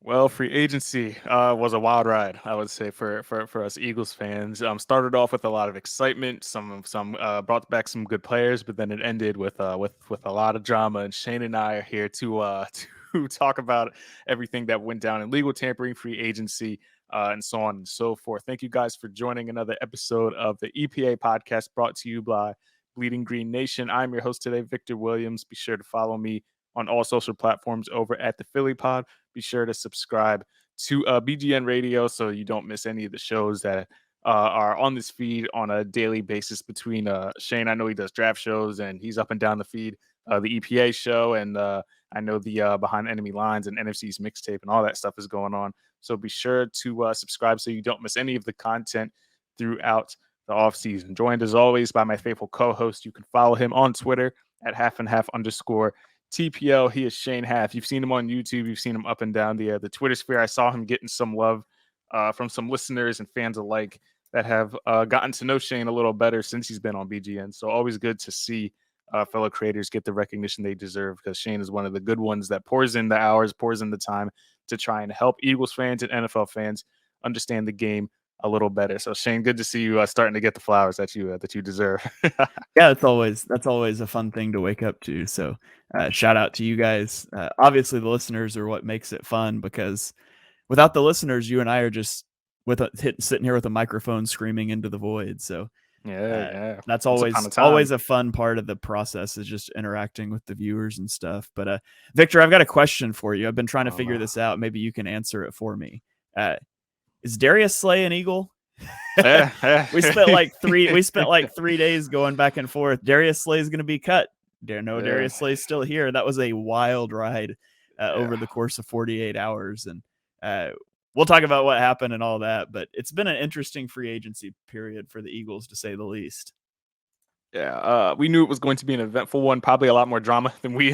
Well, free agency was a wild ride, I would say, for us Eagles fans. Started off with a lot of excitement. Some brought back some good players, but then it ended with a lot of drama. And Shane and I are here to to talk about everything that went down in legal tampering, free agency, and so on and so forth. Thank you guys for joining another episode of the EPA Podcast, brought to you by Bleeding Green Nation. I'm your host today, Victor Williams. Be sure to follow me on all social platforms over at the Philly Pod. Be sure to subscribe to BGN Radio so you don't miss any of the shows that are on this feed on a daily basis between Shane. I know he does draft shows and he's up and down the feed, the EPA show, and I know the Behind Enemy Lines and NFC's mixtape and all that stuff is going on. So be sure to subscribe so you don't miss any of the content throughout the offseason. Joined as always by my faithful co-host. You can follow him on Twitter at @halfandhalf_. TPL, he is Shane Haff. You've seen him on YouTube. You've seen him up and down the Twitter sphere. I saw him getting some love from some listeners and fans alike that have gotten to know Shane a little better since he's been on BGN. So always good to see fellow creators get the recognition they deserve, because Shane is one of the good ones that pours in the hours, pours in the time to try and help Eagles fans and NFL fans understand the game a little better. So Shane, good to see you starting to get the flowers that you deserve. Yeah, that's always a fun thing to wake up to. So shout out to you guys. Obviously, the listeners are what makes it fun, because without the listeners, you and I are just sitting here with a microphone screaming into the void. So Yeah. that's Once upon a always time. a fun part of the process, is just interacting with the viewers and stuff. But Victor, I've got a question for you. I've been trying to figure this out. Maybe you can answer it for me. Is Darius Slay an Eagle? We spent like 3 days going back and forth. Darius Slay is going to be cut. Darius Slay's still here. That was a wild ride over the course of 48 hours. And we'll talk about what happened and all that. But it's been an interesting free agency period for the Eagles, to say the least. Yeah, we knew it was going to be an eventful one. Probably a lot more drama than we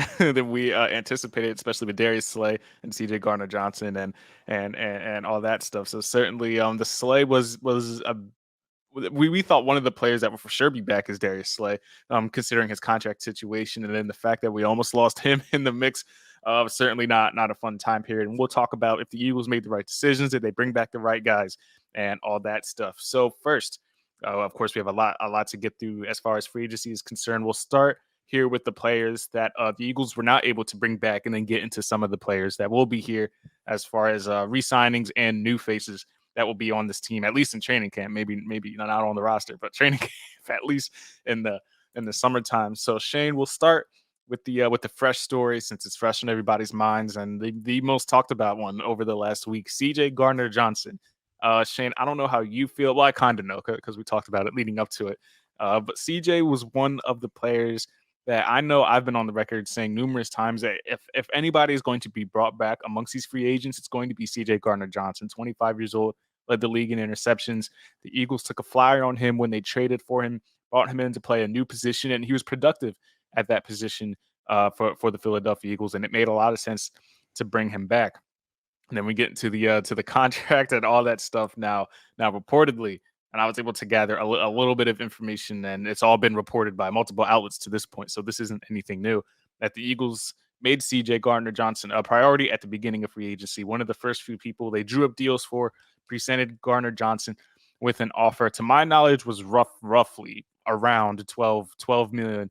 anticipated, especially with Darius Slay and CJ Gardner-Johnson and all that stuff. So certainly, the Slay was a we thought one of the players that would for sure be back is Darius Slay, considering his contract situation, and then the fact that we almost lost him in the mix. Certainly not a fun time period. And we'll talk about if the Eagles made the right decisions, did they bring back the right guys, and all that stuff. So first, of course, we have a lot to get through as far as free agency is concerned. We'll start here with the players that the Eagles were not able to bring back, and then get into some of the players that will be here as far as re-signings and new faces that will be on this team, at least in training camp. Maybe not on the roster, but training camp at least in the summertime. So Shane, we'll start with the fresh story, since it's fresh in everybody's minds, and the most talked about one over the last week. CJ Gardner-Johnson. Shane, I don't know how you feel. Well, I kind of know, because we talked about it leading up to it. But CJ was one of the players that I know I've been on the record saying numerous times that if anybody is going to be brought back amongst these free agents, it's going to be CJ Gardner-Johnson. 25 years old, led the league in interceptions. The Eagles took a flyer on him when they traded for him, brought him in to play a new position, and he was productive at that position for the Philadelphia Eagles, and it made a lot of sense to bring him back. And then we get into the contract and all that stuff. Now reportedly, and I was able to gather a little bit of information, and it's all been reported by multiple outlets to this point, so this isn't anything new, that the Eagles made CJ Gardner-Johnson a priority at the beginning of free agency. One of the first few people they drew up deals for, presented Gardner-Johnson with an offer, to my knowledge, was roughly around 12 million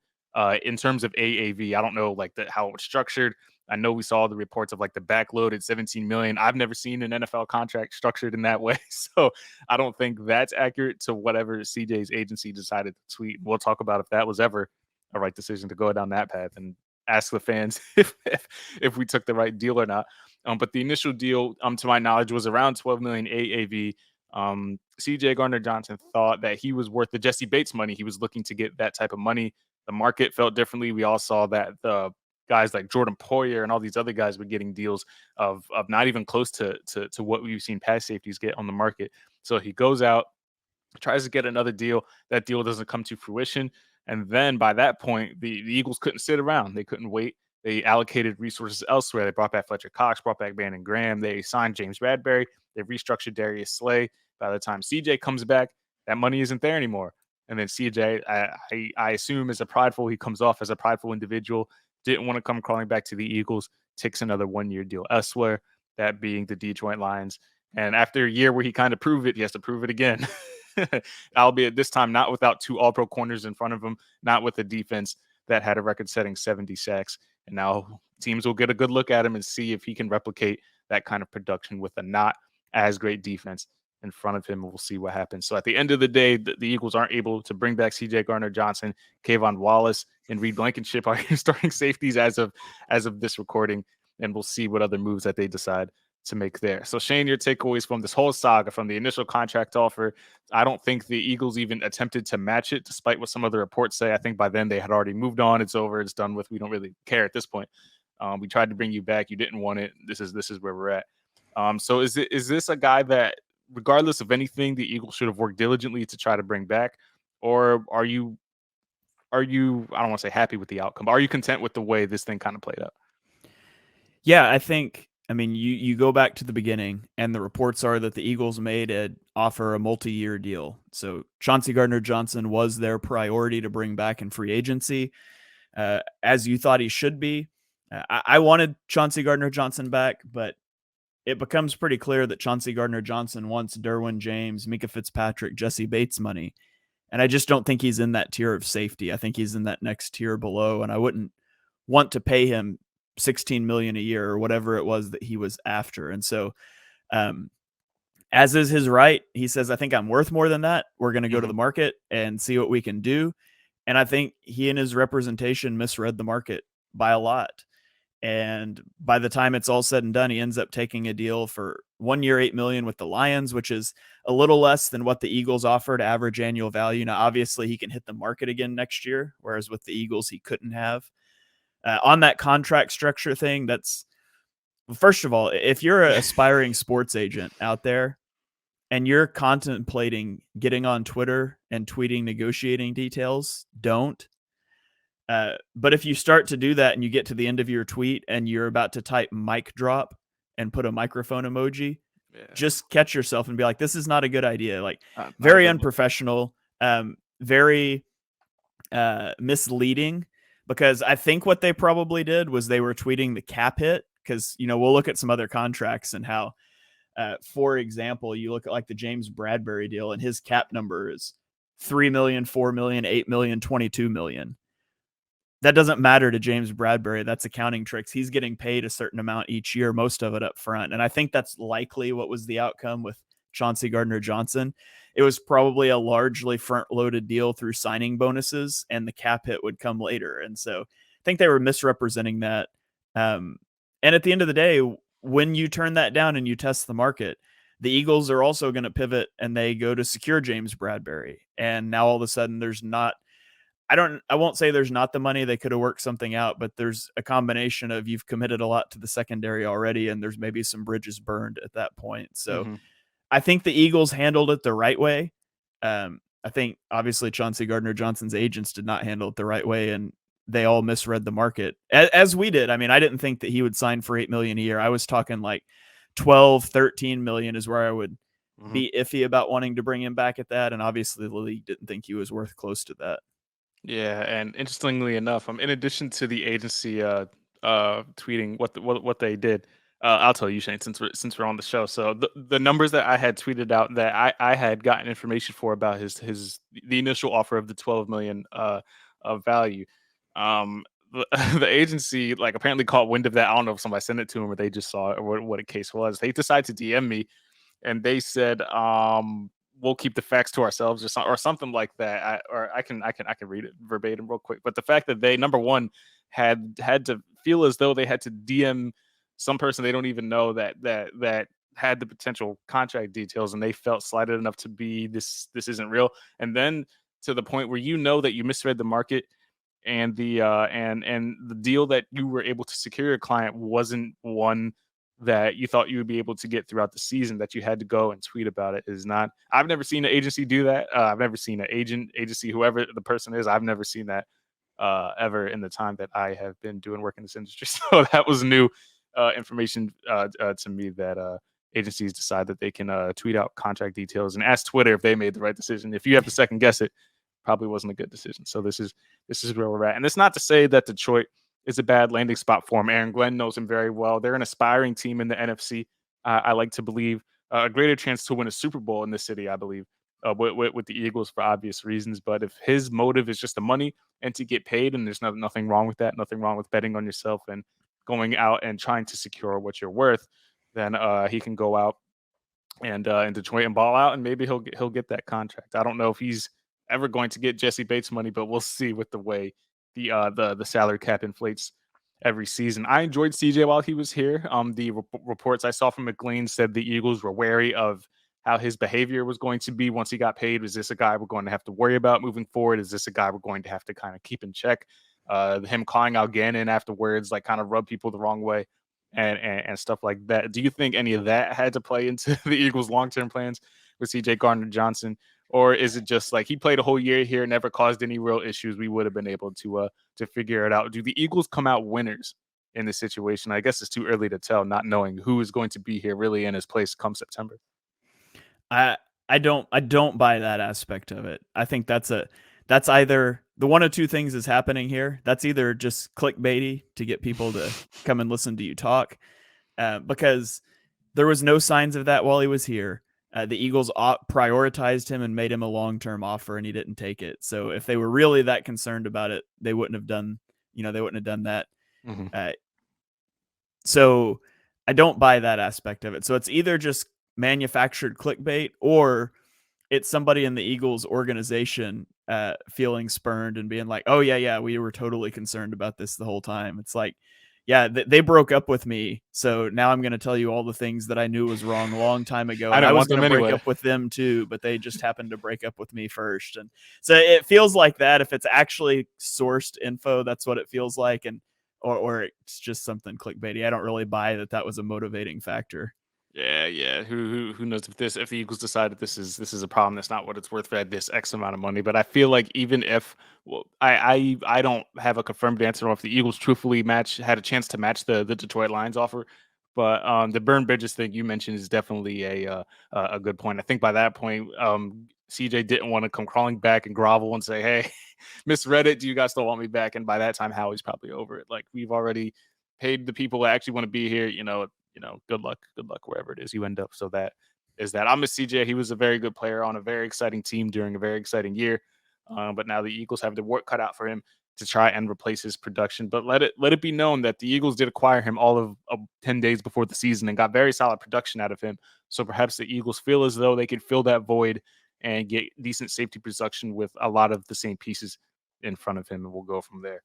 in terms of AAV. I don't know how it was structured. I know we saw the reports of the backloaded 17 million. I've never seen an NFL contract structured in that way. So I don't think that's accurate to whatever CJ's agency decided to tweet. We'll talk about if that was ever a right decision to go down that path, and ask the fans if we took the right deal or not. But the initial deal, to my knowledge, was around 12 million AAV. CJ Gardner-Johnson thought that he was worth the Jesse Bates money. He was looking to get that type of money. The market felt differently. We all saw that the guys like Jordan Poyer and all these other guys were getting deals of not even close to what we've seen pass safeties get on the market. So he goes out, tries to get another deal. That deal doesn't come to fruition. And then by that point, the Eagles couldn't sit around. They couldn't wait. They allocated resources elsewhere. They brought back Fletcher Cox, brought back Brandon Graham. They signed James Bradbury. They restructured Darius Slay. By the time CJ comes back, that money isn't there anymore. And then CJ, I assume, he comes off as a prideful individual, didn't want to come crawling back to the Eagles, takes another one-year deal elsewhere. that being the Detroit Lions. And after a year where he kind of proved it, he has to prove it again. Albeit this time not without 2 all-pro corners in front of him, not with a defense that had a record-setting 70 sacks. And now teams will get a good look at him and see if he can replicate that kind of production with a not as great defense in front of him. We'll see what happens. So at the end of the day, the Eagles aren't able to bring back CJ Gardner-Johnson, Kayvon Wallace, and Reed Blankenship are starting safeties as of this recording. And we'll see what other moves that they decide to make there. So Shane, your takeaways from this whole saga, from the initial contract offer, I don't think the Eagles even attempted to match it, despite what some of the reports say. I think by then they had already moved on. It's over. It's done with. We don't really care at this point. We tried to bring you back. You didn't want it. This is where we're at. So is this a guy that, regardless of anything, the Eagles should have worked diligently to try to bring back? Or are you, I don't want to say happy with the outcome, but are you content with the way this thing kind of played out? Yeah, I mean, you go back to the beginning, and the reports are that the Eagles made an offer a multi-year deal. So Chauncey Gardner-Johnson was their priority to bring back in free agency, as you thought he should be. I wanted Chauncey Gardner-Johnson back, but it becomes pretty clear that Chauncey Gardner-Johnson wants Derwin James, Mika Fitzpatrick, Jesse Bates money. And I just don't think he's in that tier of safety. I think he's in that next tier below, and I wouldn't want to pay him $16 million a year or whatever it was that he was after. And so, as is his right, he says, I think I'm worth more than that. We're going to go to the market and see what we can do. And I think he and his representation misread the market by a lot. And by the time it's all said and done, he ends up taking a deal for 1 year, $8 million with the Lions, which is a little less than what the Eagles offered average annual value. Now, obviously he can hit the market again next year, whereas with the Eagles, he couldn't have. On that contract structure thing, that's, first of all, if you're an aspiring sports agent out there and you're contemplating getting on Twitter and tweeting negotiating details, don't. But if you start to do that and you get to the end of your tweet and you're about to type mic drop and put a microphone emoji, just catch yourself and be like, this is not a good idea. Like, very unprofessional, very misleading. Because I think what they probably did was they were tweeting the cap hit, because, we'll look at some other contracts and how, for example, you look at like the James Bradbury deal and his cap number is $3 million, $4 million, $8 million, $22 million. That doesn't matter to James Bradbury. That's accounting tricks. He's getting paid a certain amount each year, most of it up front. And I think that's likely what was the outcome with Chauncey Gardner-Johnson. It was probably a largely front-loaded deal through signing bonuses, and the cap hit would come later. And so I think they were misrepresenting that. And at the end of the day, when you turn that down and you test the market, the Eagles are also going to pivot and they go to secure James Bradbury. And now all of a sudden there's not, I won't say there's not the money. They could have worked something out, but there's a combination of you've committed a lot to the secondary already, and there's maybe some bridges burned at that point. So I think the Eagles handled it the right way. I think obviously Chauncey Gardner-Johnson's agents did not handle it the right way, and they all misread the market, as we did. I mean, I didn't think that he would sign for $8 million a year. I was talking like 12, 13 million is where I would be iffy about wanting to bring him back at that. And obviously the league didn't think he was worth close to that. Yeah, and interestingly enough, in addition to the agency tweeting what they did, I'll tell you, Shane, since we're on the show. So the numbers that I had tweeted out that I had gotten information for about the initial offer of the 12 million of value, the agency like apparently caught wind of that. I don't know if somebody sent it to them or they just saw it or what a case was. They decided to DM me and they said, we'll keep the facts to ourselves or something like that. I can read it verbatim real quick. But the fact that they, number one, had to feel as though they had to DM some person they don't even know that had the potential contract details, and they felt slighted enough to be this isn't real. And then to the point where that you misread the market, and the deal that you were able to secure your client wasn't one that you thought you would be able to get throughout the season, that you had to go and tweet about it is not. I've never seen an agency do that. I've never seen an agency, whoever the person is, I've never seen that ever in the time that I have been doing work in this industry. So that was new information to me, that agencies decide that they can tweet out contract details and ask Twitter if they made the right decision. If you have to second guess it, probably wasn't a good decision. So this is where we're at. And it's not to say that Detroit is a bad landing spot for him. Aaron Glenn knows him very well. They're an aspiring team in the NFC. I like to believe, a greater chance to win a Super Bowl in this city, I believe, with the Eagles for obvious reasons. But if his motive is just the money and to get paid, and there's nothing wrong with that, nothing wrong with betting on yourself and going out and trying to secure what you're worth, then he can go out and in Detroit and ball out, and maybe he'll get that contract. I don't know if he's ever going to get Jesse Bates money, but we'll see with the way the salary cap inflates every season. I enjoyed CJ while he was here. The reports I saw from McLean said the Eagles were wary of how his behavior was going to be once he got paid. Was this a guy we're going to have to worry about moving forward? Is this a guy we're going to have to kind of keep in check? Him calling out Gannon afterwards, like, kind of rub people the wrong way and stuff like that. Do you think any of that had to play into the Eagles' long-term plans with CJ Gardner-Johnson? Or is it just like he played a whole year here, never caused any real issues? We would have been able to figure it out. Do the Eagles come out winners in this situation? I guess it's too early to tell, not knowing who is going to be here really in his place come September. I don't buy that aspect of it. I think that's either the one of two things is happening here. That's either just clickbaity to get people to come and listen to you talk, because there was no signs of that while he was here. The Eagles prioritized him and made him a long-term offer, and he didn't take it. So if they were really that concerned about it, they wouldn't have done that. Mm-hmm. So I don't buy that aspect of it. So it's either just manufactured clickbait, or it's somebody in the Eagles organization feeling spurned and being like, oh yeah, we were totally concerned about this the whole time. It's like, yeah, they broke up with me, so now I'm going to tell you all the things that I knew was wrong a long time ago. I was going to break up with them too, but they just happened to break up with me first. And so it feels like that. If it's actually sourced info, that's what it feels like. And or it's just something clickbaity. I don't really buy that was a motivating factor. Yeah. Who knows if the Eagles decided this is a problem that's not what it's worth for this X amount of money. But I feel like even if, well, I don't have a confirmed answer on if the Eagles truthfully had a chance to match the Detroit Lions offer. But the burn bridges thing you mentioned is definitely a good point. I think by that point, CJ didn't want to come crawling back and grovel and say, "Hey, misread it. Do you guys still want me back?" And by that time, Howie's probably over it. Like, we've already paid the people that actually want to be here. Good luck wherever it is you end up. So that is that. I'm a CJ. He was a very good player on a very exciting team during a very exciting year. But now the Eagles have the work cut out for him to try and replace his production. But let it be known that the Eagles did acquire him all of 10 days before the season and got very solid production out of him. So perhaps the Eagles feel as though they could fill that void and get decent safety production with a lot of the same pieces in front of him, and we'll go from there.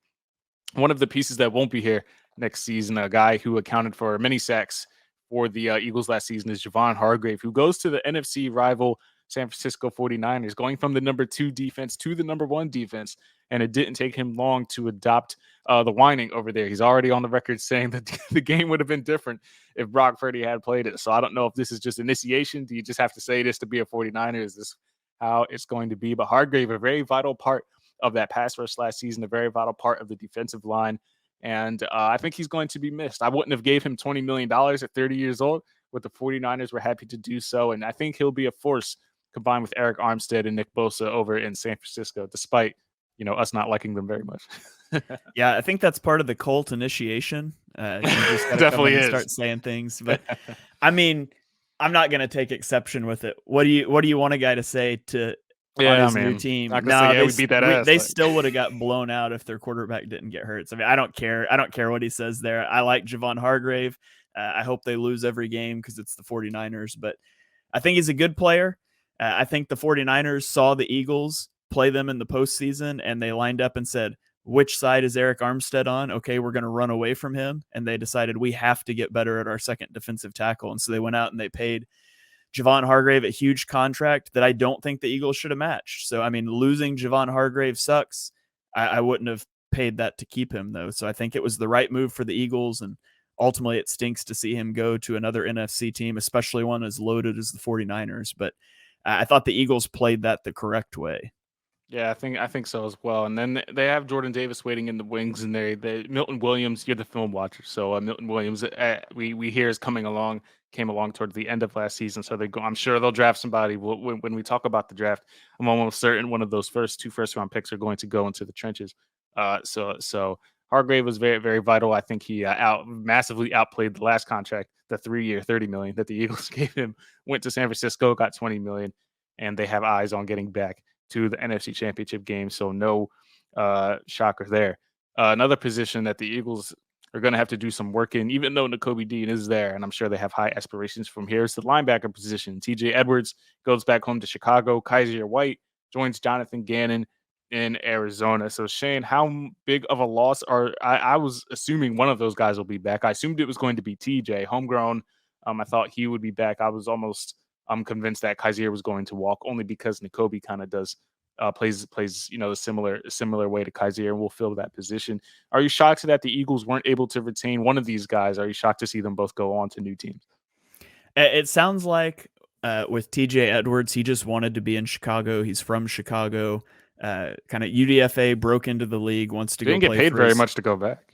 One of the pieces that won't be here next season, a guy who accounted for many sacks for the Eagles last season, is Javon Hargrave, who goes to the NFC rival San Francisco 49ers, going from the number 2 defense to the number 1 defense. And it didn't take him long to adopt the whining over there. He's already on the record saying that the game would have been different if Brock Purdy had played it. So I don't know if this is just initiation. Do you just have to say this to be a 49er? Is this how it's going to be? But Hargrave, a very vital part of that pass rush last season, a very vital part of the defensive line. And I think he's going to be missed. I wouldn't have gave him $20 million at 30 years old, but the 49ers were happy to do so. And I think he'll be a force combined with Eric Armstead and Nick Bosa over in San Francisco, despite, us not liking them very much. Yeah, I think that's part of the cult initiation. You just gotta definitely is. Start saying things. But I mean, I'm not going to take exception with it. What do you want a guy to say to on his new team? We beat that ass. They still would have got blown out if their quarterback didn't get hurt. So, I mean, I don't care. I don't care what he says there. I like Javon Hargrave. I hope they lose every game because it's the 49ers, but I think he's a good player. I think the 49ers saw the Eagles play them in the postseason, and they lined up and said, which side is Eric Armstead on? Okay, we're going to run away from him. And they decided we have to get better at our second defensive tackle. And so they went out and they paid Javon Hargrave a huge contract that I don't think the Eagles should have matched. So, I mean, losing Javon Hargrave sucks. I wouldn't have paid that to keep him, though. So I think it was the right move for the Eagles. And ultimately, it stinks to see him go to another NFC team, especially one as loaded as the 49ers. But I thought the Eagles played that the correct way. Yeah, I think so as well. And then they have Jordan Davis waiting in the wings, and Milton Williams. You're the film watcher, so Milton Williams, we hear is came along towards the end of last season. So I'm sure they'll draft somebody. When we talk about the draft, I'm almost certain one of those two first round picks are going to go into the trenches. So Hargrave was very, very vital. I think he massively outplayed the last contract, the 3-year, $30 million that the Eagles gave him. Went to San Francisco, got $20 million, and they have eyes on getting back to the NFC Championship game. So no shocker there. Another position that the Eagles are going to have to do some work in, even though Nakobe Dean is there, and I'm sure they have high aspirations from here, is the linebacker position. TJ Edwards goes back home to Chicago. Kaiser White joins Jonathan Gannon in Arizona. So Shane, how big of a loss I was assuming one of those guys will be back. I assumed it was going to be TJ, homegrown. I thought he would be back. I was almost convinced that Kaiser was going to walk, only because Nakobe kind of does plays a similar way to Kaiser and will fill that position. Are you shocked that the Eagles weren't able to retain one of these guys? Are you shocked to see them both go on to new teams? It sounds like with TJ Edwards, he just wanted to be in Chicago. He's from Chicago. Kind of UDFA, broke into the league, wants to Didn't go get paid very much to go back.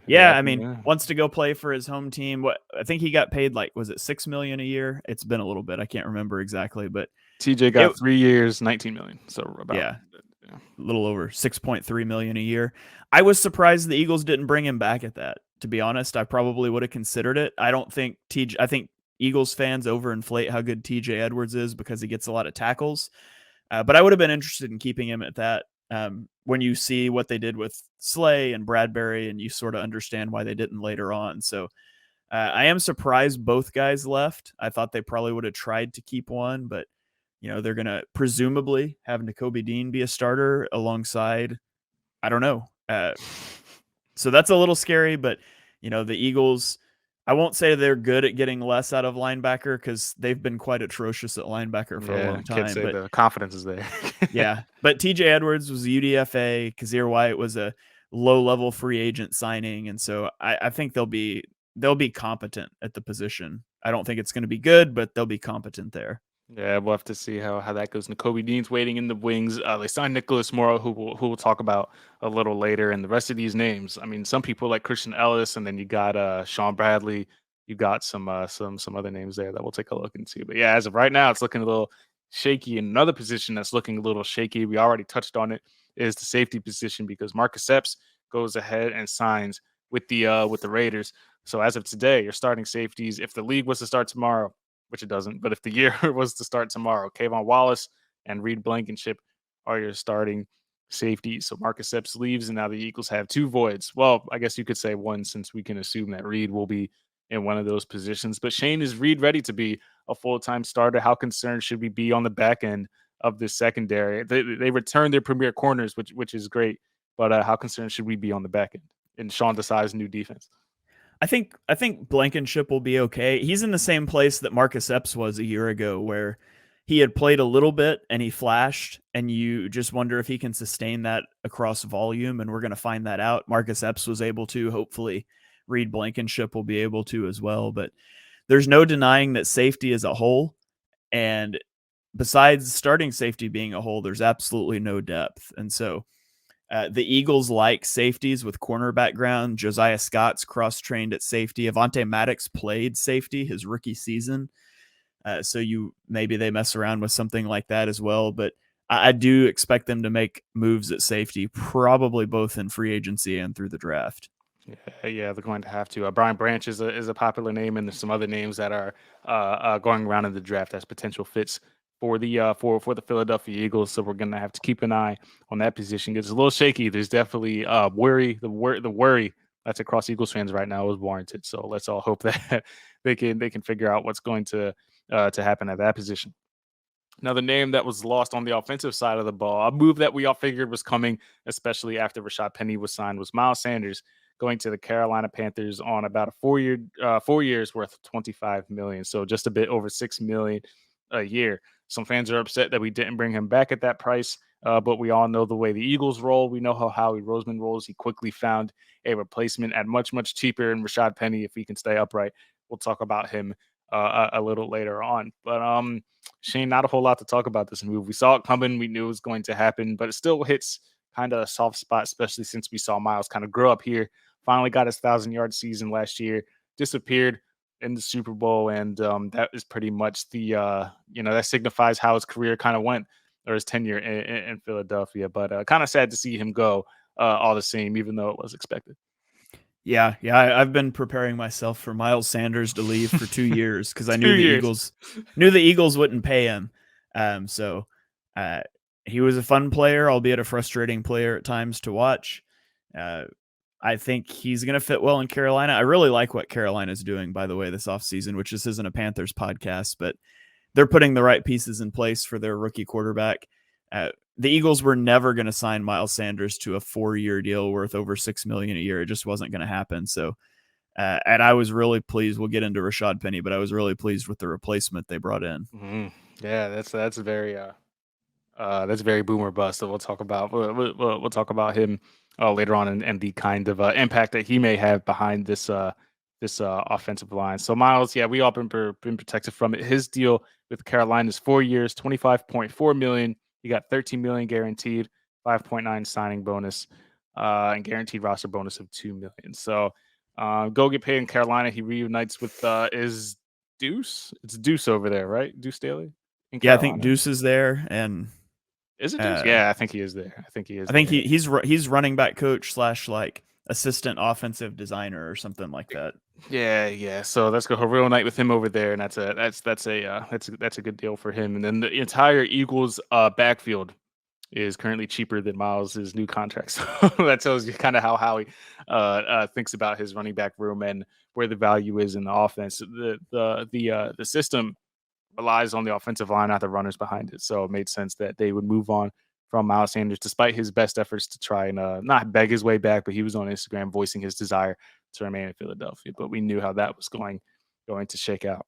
Yeah, I mean, wants to go play for his home team. What I think he got paid, like, was it $6 million a year? It's been a little bit. I can't remember exactly, but TJ got 3 years, $19 million. So about a little over $6.3 million a year. I was surprised the Eagles didn't bring him back at that. To be honest, I probably would have considered it. I think Eagles fans overinflate how good TJ Edwards is because he gets a lot of tackles. But I would have been interested in keeping him at that. When you see what they did with Slay and Bradbury, and you sort of understand why they didn't later on. So I am surprised both guys left. I thought they probably would have tried to keep one, but they're going to presumably have Nakobe Dean be a starter alongside, I don't know. So that's a little scary, but the Eagles, I won't say they're good at getting less out of linebacker because they've been quite atrocious at linebacker for a long time. Can't say the confidence is there. Yeah, but TJ Edwards was a UDFA. Kaiser White was a low-level free agent signing, and so I think they'll be competent at the position. I don't think it's going to be good, but they'll be competent there. Yeah, we'll have to see how that goes. Nakobe Dean's waiting in the wings. They signed Nicholas Morrow, who we'll talk about a little later. And the rest of these names, I mean, some people like Christian Ellis, and then you got Sean Bradley. You got some other names there that we'll take a look into. But yeah, as of right now, it's looking a little shaky. And another position that's looking a little shaky, we already touched on it, is the safety position, because Marcus Epps goes ahead and signs with the Raiders. So as of today, your starting safeties, if the league was to start tomorrow, which it doesn't, but if the year was to start tomorrow, Kayvon Wallace and Reed Blankenship are your starting safeties. So Marcus Epps leaves, and now the Eagles have two voids. Well, I guess you could say one, since we can assume that Reed will be in one of those positions. But Shane, is Reed ready to be a full-time starter? How concerned should we be on the back end of this secondary? They returned their premier corners, which is great, but how concerned should we be on the back end in Sean Desai's new defense? I think Blankenship will be okay. He's in the same place that Marcus Epps was a year ago, where he had played a little bit and he flashed, and you just wonder if he can sustain that across volume, and we're going to find that out. Marcus Epps was able to. Hopefully Reed Blankenship will be able to as well, but there's no denying that safety is a hole, and besides starting safety being a hole, there's absolutely no depth. And so the Eagles like safeties with corner background. Josiah Scott's cross-trained at safety. Avonte Maddox played safety his rookie season. So maybe they mess around with something like that as well. But I do expect them to make moves at safety, probably both in free agency and through the draft. Yeah, they're going to have to. Brian Branch is a popular name, and there's some other names that are going around in the draft as potential fits for the Philadelphia Eagles. So we're gonna have to keep an eye on that position. It's a little shaky. There's definitely worry. The worry that's across Eagles fans right now is warranted. So let's all hope that they can figure out what's going to happen at that position. Now, the name that was lost on the offensive side of the ball, a move that we all figured was coming, especially after Rashad Penny was signed, was Miles Sanders going to the Carolina Panthers on about a 4 years worth of $25 million. So just a bit over $6 million a year. Some fans are upset that we didn't bring him back at that price, but we all know the way the Eagles roll. We know how Howie Roseman rolls. He quickly found a replacement at much, much cheaper in Rashad Penny if he can stay upright. We'll talk about him a little later on. But Shane, not a whole lot to talk about this move. We saw it coming. We knew it was going to happen, but it still hits kind of a soft spot, especially since we saw Miles kind of grow up here. Finally got his 1,000-yard season last year, disappeared in the Super Bowl, and that is pretty much the that signifies how his career kind of went, or his tenure in Philadelphia. But kind of sad to see him go. all the same, even though it was expected. Yeah, I've been preparing myself for Miles Sanders to leave for 2 years because I 2 years. knew the Eagles wouldn't pay him. So he was a fun player, albeit a frustrating player at times to watch. I think he's going to fit well in Carolina. I really like what Carolina's doing, by the way, this offseason, which this isn't a Panthers podcast, but they're putting the right pieces in place for their rookie quarterback. The Eagles were never going to sign Miles Sanders to a 4-year deal worth over $6 million a year. It just wasn't going to happen. So, and I was really pleased. We'll get into Rashad Penny, but I was really pleased with the replacement they brought in. Mm-hmm. Yeah, that's very boomer bust. So we'll talk about him later on and the kind of impact that he may have behind this offensive line. So Miles, yeah, we all been protected from it. His deal with Carolina is 4 years, $25.4 million. He got $13 million guaranteed, 5.9 signing bonus, and guaranteed roster bonus of $2 million. So go get paid in Carolina. He reunites with is Deuce. It's Deuce over there, right? Deuce Staley. Yeah, I think Deuce is there, and is it Deuce? Yeah, I think he is there. I think he's running back coach / like assistant offensive designer or something like that. Yeah. So let's go real night with him over there, and that's a good deal for him. And then the entire Eagles backfield is currently cheaper than Miles' new contract. So that tells you kind of how Howie thinks about his running back room and where the value is in the offense. The system relies on the offensive line, not the runners behind it. So it made sense that they would move on from Miles Sanders, despite his best efforts to try and not beg his way back, but he was on Instagram voicing his desire to remain in Philadelphia. But we knew how that was going to shake out.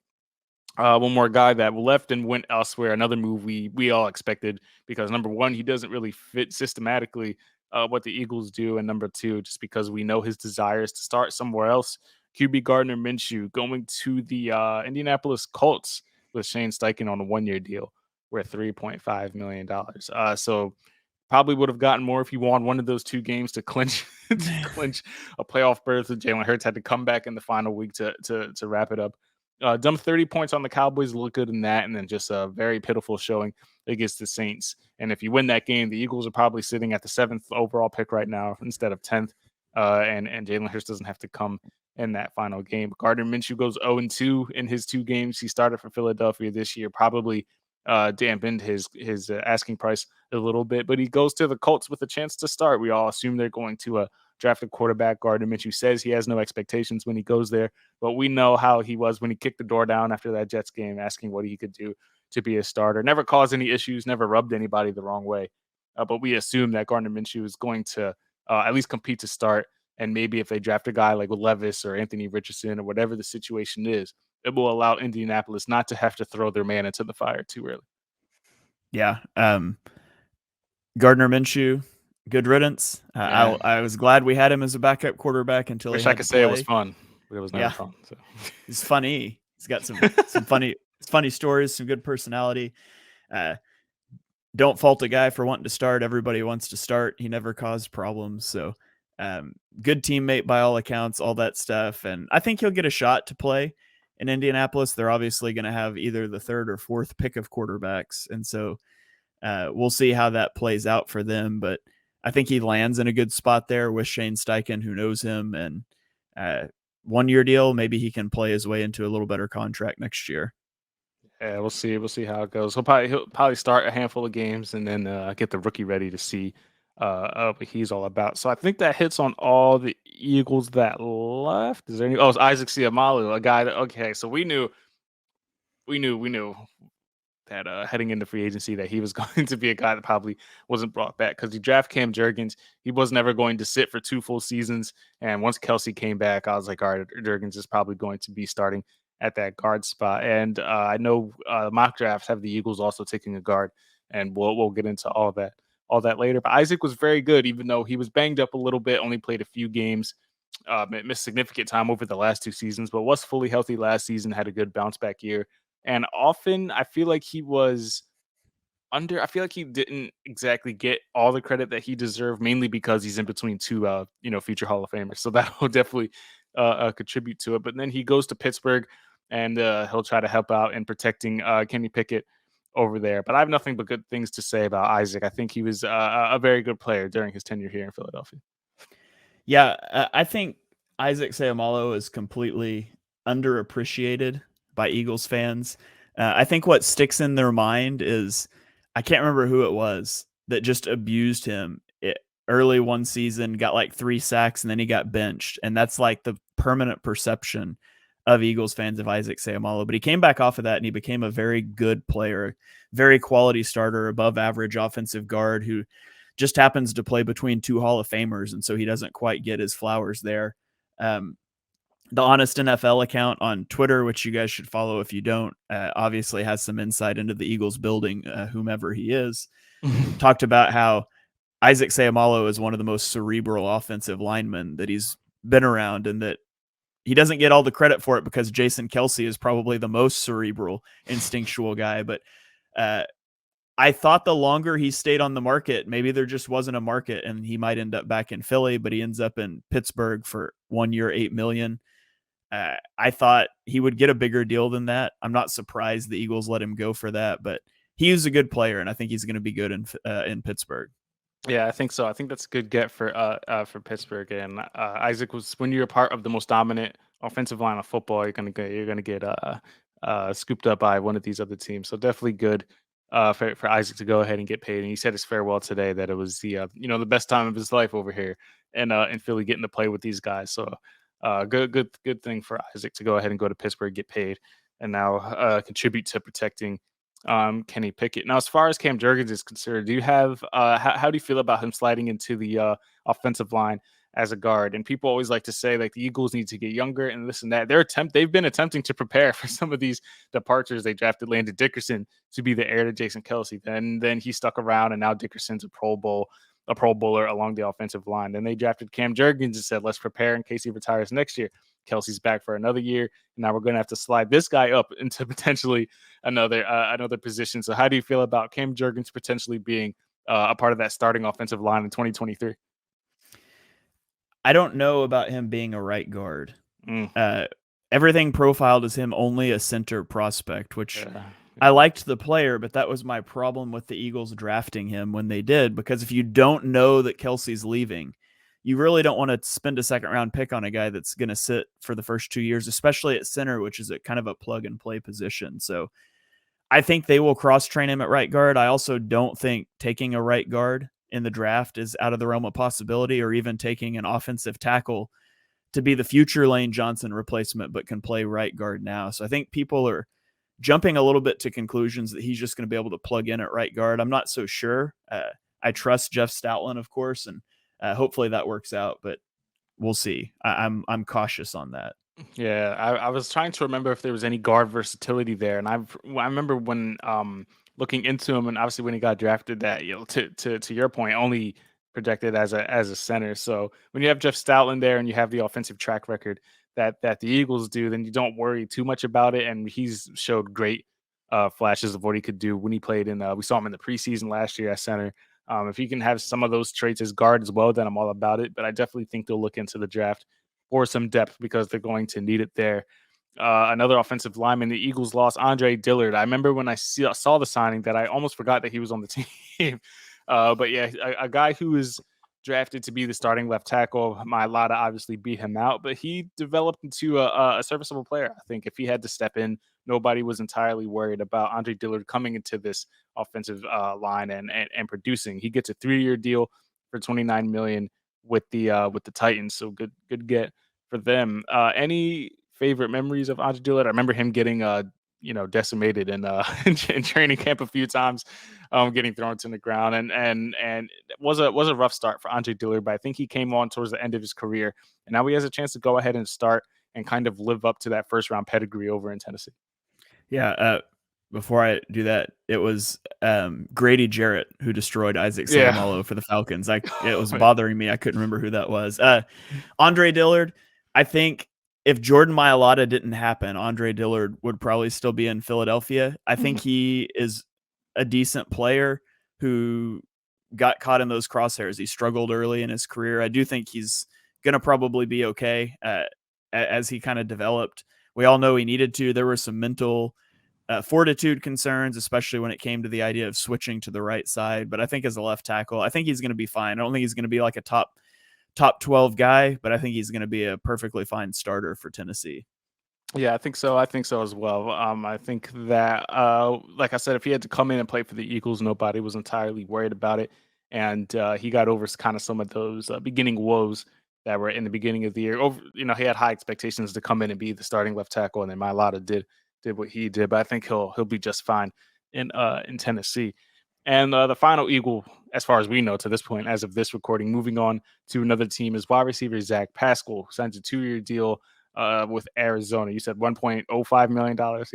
One more guy that left and went elsewhere. Another move we all expected because number one, he doesn't really fit systematically what the Eagles do, and number two, just because we know his desires to start somewhere else. QB Gardner Minshew going to the Indianapolis Colts with Shane Steichen on a 1-year deal worth $3.5 million. So probably would have gotten more if he won one of those 2 games to clinch a playoff berth. And Jalen Hurts had to come back in the final week to wrap it up. Dump 30 points on the Cowboys, look good in that, and then just a very pitiful showing against the Saints. And if you win that game, the Eagles are probably sitting at the 7th overall pick right now instead of 10th. And Jalen Hurts doesn't have to come in that final game. Gardner Minshew goes 0-2 in his 2 games he started for Philadelphia this year. Probably dampened his asking price a little bit, but he goes to the Colts with a chance to start. We all assume they're going to draft a quarterback. Gardner Minshew says he has no expectations when he goes there, but we know how he was when he kicked the door down after that Jets game, asking what he could do to be a starter. Never caused any issues, never rubbed anybody the wrong way. But we assume that Gardner Minshew is going to at least compete to start. And maybe if they draft a guy like Levis or Anthony Richardson or whatever the situation is, it will allow Indianapolis not to have to throw their man into the fire too early. Yeah. Gardner Minshew, good riddance. I was glad we had him as a backup quarterback until Wish I could say it was fun, but it was never fun. So. He's funny. He's got some funny stories, some good personality. Don't fault a guy for wanting to start. Everybody wants to start. He never caused problems. So good teammate by all accounts, all that stuff. And I think he'll get a shot to play in Indianapolis. They're obviously going to have either the 3rd or 4th pick of quarterbacks. And so we'll see how that plays out for them. But I think he lands in a good spot there with Shane Steichen, who knows him. And 1-year deal, maybe he can play his way into a little better contract next year. Yeah, we'll see. We'll see how it goes. He'll probably start a handful of games and then get the rookie ready to see what he's all about. So I think that hits on all the Eagles that left. Is there any? Oh, it's Isaac Seumalo, a guy that. Okay, so we knew that heading into free agency that he was going to be a guy that probably wasn't brought back because he drafted Cam Jurgens. He was never going to sit for 2 full seasons. And once Kelsey came back, I was like, all right, Jurgens is probably going to be starting at that guard spot. And I know mock drafts have the Eagles also taking a guard, and we'll get into all that later. But Isaac was very good, even though he was banged up a little bit, only played a few games, missed significant time over the last 2 seasons, but was fully healthy last season, had a good bounce back year. And often I feel like he was I feel like he didn't exactly get all the credit that he deserved, mainly because he's in between 2, future Hall of Famers. So that will definitely contribute to it. But then he goes to Pittsburgh, and he'll try to help out in protecting Kenny Pickett over there. But I have nothing but good things to say about Isaac. I think he was a very good player during his tenure here in Philadelphia. Yeah, I think Isaac Seumalo is completely underappreciated by Eagles fans. I think what sticks in their mind is I can't remember who it was that just abused him early one season, got like 3 sacks, and then he got benched. And that's like the permanent perception of Eagles fans of Isaac Seumalo. But he came back off of that and he became a very good player, very quality starter, above average offensive guard who just happens to play between 2 Hall of Famers. And so he doesn't quite get his flowers there. The Honest NFL account on Twitter, which you guys should follow if you don't, obviously has some insight into the Eagles building, whomever he is, talked about how Isaac Seumalo is one of the most cerebral offensive linemen that he's been around, and that he doesn't get all the credit for it because Jason Kelce is probably the most cerebral, instinctual guy. But I thought the longer he stayed on the market, maybe there just wasn't a market and he might end up back in Philly, but he ends up in Pittsburgh for 1 year, $8 million. I thought he would get a bigger deal than that. I'm not surprised the Eagles let him go for that, but he is a good player, and I think he's going to be good in Pittsburgh. Yeah, I think so. I think that's a good get for Pittsburgh. And Isaac was, when you're a part of the most dominant offensive line of football, you're gonna get scooped up by one of these other teams. So definitely good for Isaac to go ahead and get paid. And he said his farewell today that it was the best time of his life over here and in Philly, getting to play with these guys. So good thing for Isaac to go ahead and go to Pittsburgh, get paid, and now contribute to protecting Kenny Pickett. Now, as far as Cam Jurgens is concerned, do you have how do you feel about him sliding into the offensive line as a guard? And people always like to say like the Eagles need to get younger and this and that. They've been attempting to prepare for some of these departures. They drafted Landon Dickerson to be the heir to Jason Kelce. Then he stuck around, and now Dickerson's a Pro Bowler along the offensive line. Then they drafted Cam Jurgens and said, let's prepare in case he retires next year. Kelce's back for another year. Now we're going to have to slide this guy up into potentially another position. So how do you feel about Cam Jurgens potentially being a part of that starting offensive line in 2023? I don't know about him being a right guard. Everything profiled as him only a center prospect, which I liked the player, but that was my problem with the Eagles drafting him when they did, because if you don't know that Kelce's leaving, you really don't want to spend a second round pick on a guy that's going to sit for the first 2 years, especially at center, which is a kind of a plug and play position. So I think they will cross train him at right guard. I also don't think taking a right guard in the draft is out of the realm of possibility, or even taking an offensive tackle to be the future Lane Johnson replacement, but can play right guard now. So I think people are jumping a little bit to conclusions that he's just going to be able to plug in at right guard. I'm not so sure. I trust Jeff Stoutland, of course, and hopefully that works out, but we'll see. I'm cautious on that. Yeah, I was trying to remember if there was any guard versatility there, and I remember when looking into him, and obviously when he got drafted, that to your point, only projected as a center. So when you have Jeff Stoutland there and you have the offensive track record that the Eagles do, then you don't worry too much about it. And he's showed great flashes of what he could do when he played in. We saw him in the preseason last year at center. If he can have some of those traits as guard as well, then I'm all about it. But I definitely think they'll look into the draft for some depth because they're going to need it there. Another offensive lineman, the Eagles lost Andre Dillard. I remember when I saw the signing that I almost forgot that he was on the team. But yeah, a guy who was drafted to be the starting left tackle. Mailata obviously beat him out, but he developed into a serviceable player. I think if he had to step in, nobody was entirely worried about Andre Dillard coming into this offensive line and producing. He gets a 3-year deal for $29 million with the Titans. So good get for them. Any favorite memories of Andre Dillard? I remember him getting decimated in training camp a few times, getting thrown to the ground, and it was a rough start for Andre Dillard, but I think he came on towards the end of his career, and now he has a chance to go ahead and start and kind of live up to that first round pedigree over in Tennessee. Yeah. Before I do that, it was Grady Jarrett who destroyed Isaac Seumalo for the Falcons. It was bothering me. I couldn't remember who that was. Andre Dillard, I think if Jordan Mailata didn't happen, Andre Dillard would probably still be in Philadelphia. I think he is a decent player who got caught in those crosshairs. He struggled early in his career. I do think he's going to probably be okay as he kind of developed. We all know he needed to. There were some mental Fortitude concerns, especially when it came to the idea of switching to the right side. But I think as a left tackle, I think he's going to be fine. I don't think he's going to be like a top 12 guy, but I think he's going to be a perfectly fine starter for Tennessee. Yeah, I think so. I think so as well. I think that, like I said, if he had to come in and play for the Eagles, nobody was entirely worried about it, and he got over kind of some of those beginning woes that were in the beginning of the year. He had high expectations to come in and be the starting left tackle, and then Mailata did what he did. But I think he'll be just fine in Tennessee. And the final Eagle, as far as we know to this point, as of this recording, moving on to another team, is wide receiver Zach Pascal, signs a 2-year deal with Arizona. You said $1.05 million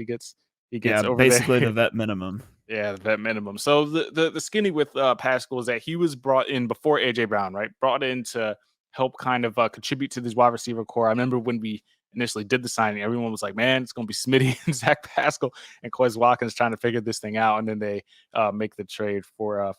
he gets over basically there. The vet minimum. Yeah, the vet minimum. So the skinny with Pascal is that he was brought in before AJ Brown, right? Brought in to help kind of contribute to this wide receiver core. I remember when we initially did the signing, everyone was like, man, it's going to be Smitty and Zach Pascal and Quez Watkins trying to figure this thing out. And then they make the trade for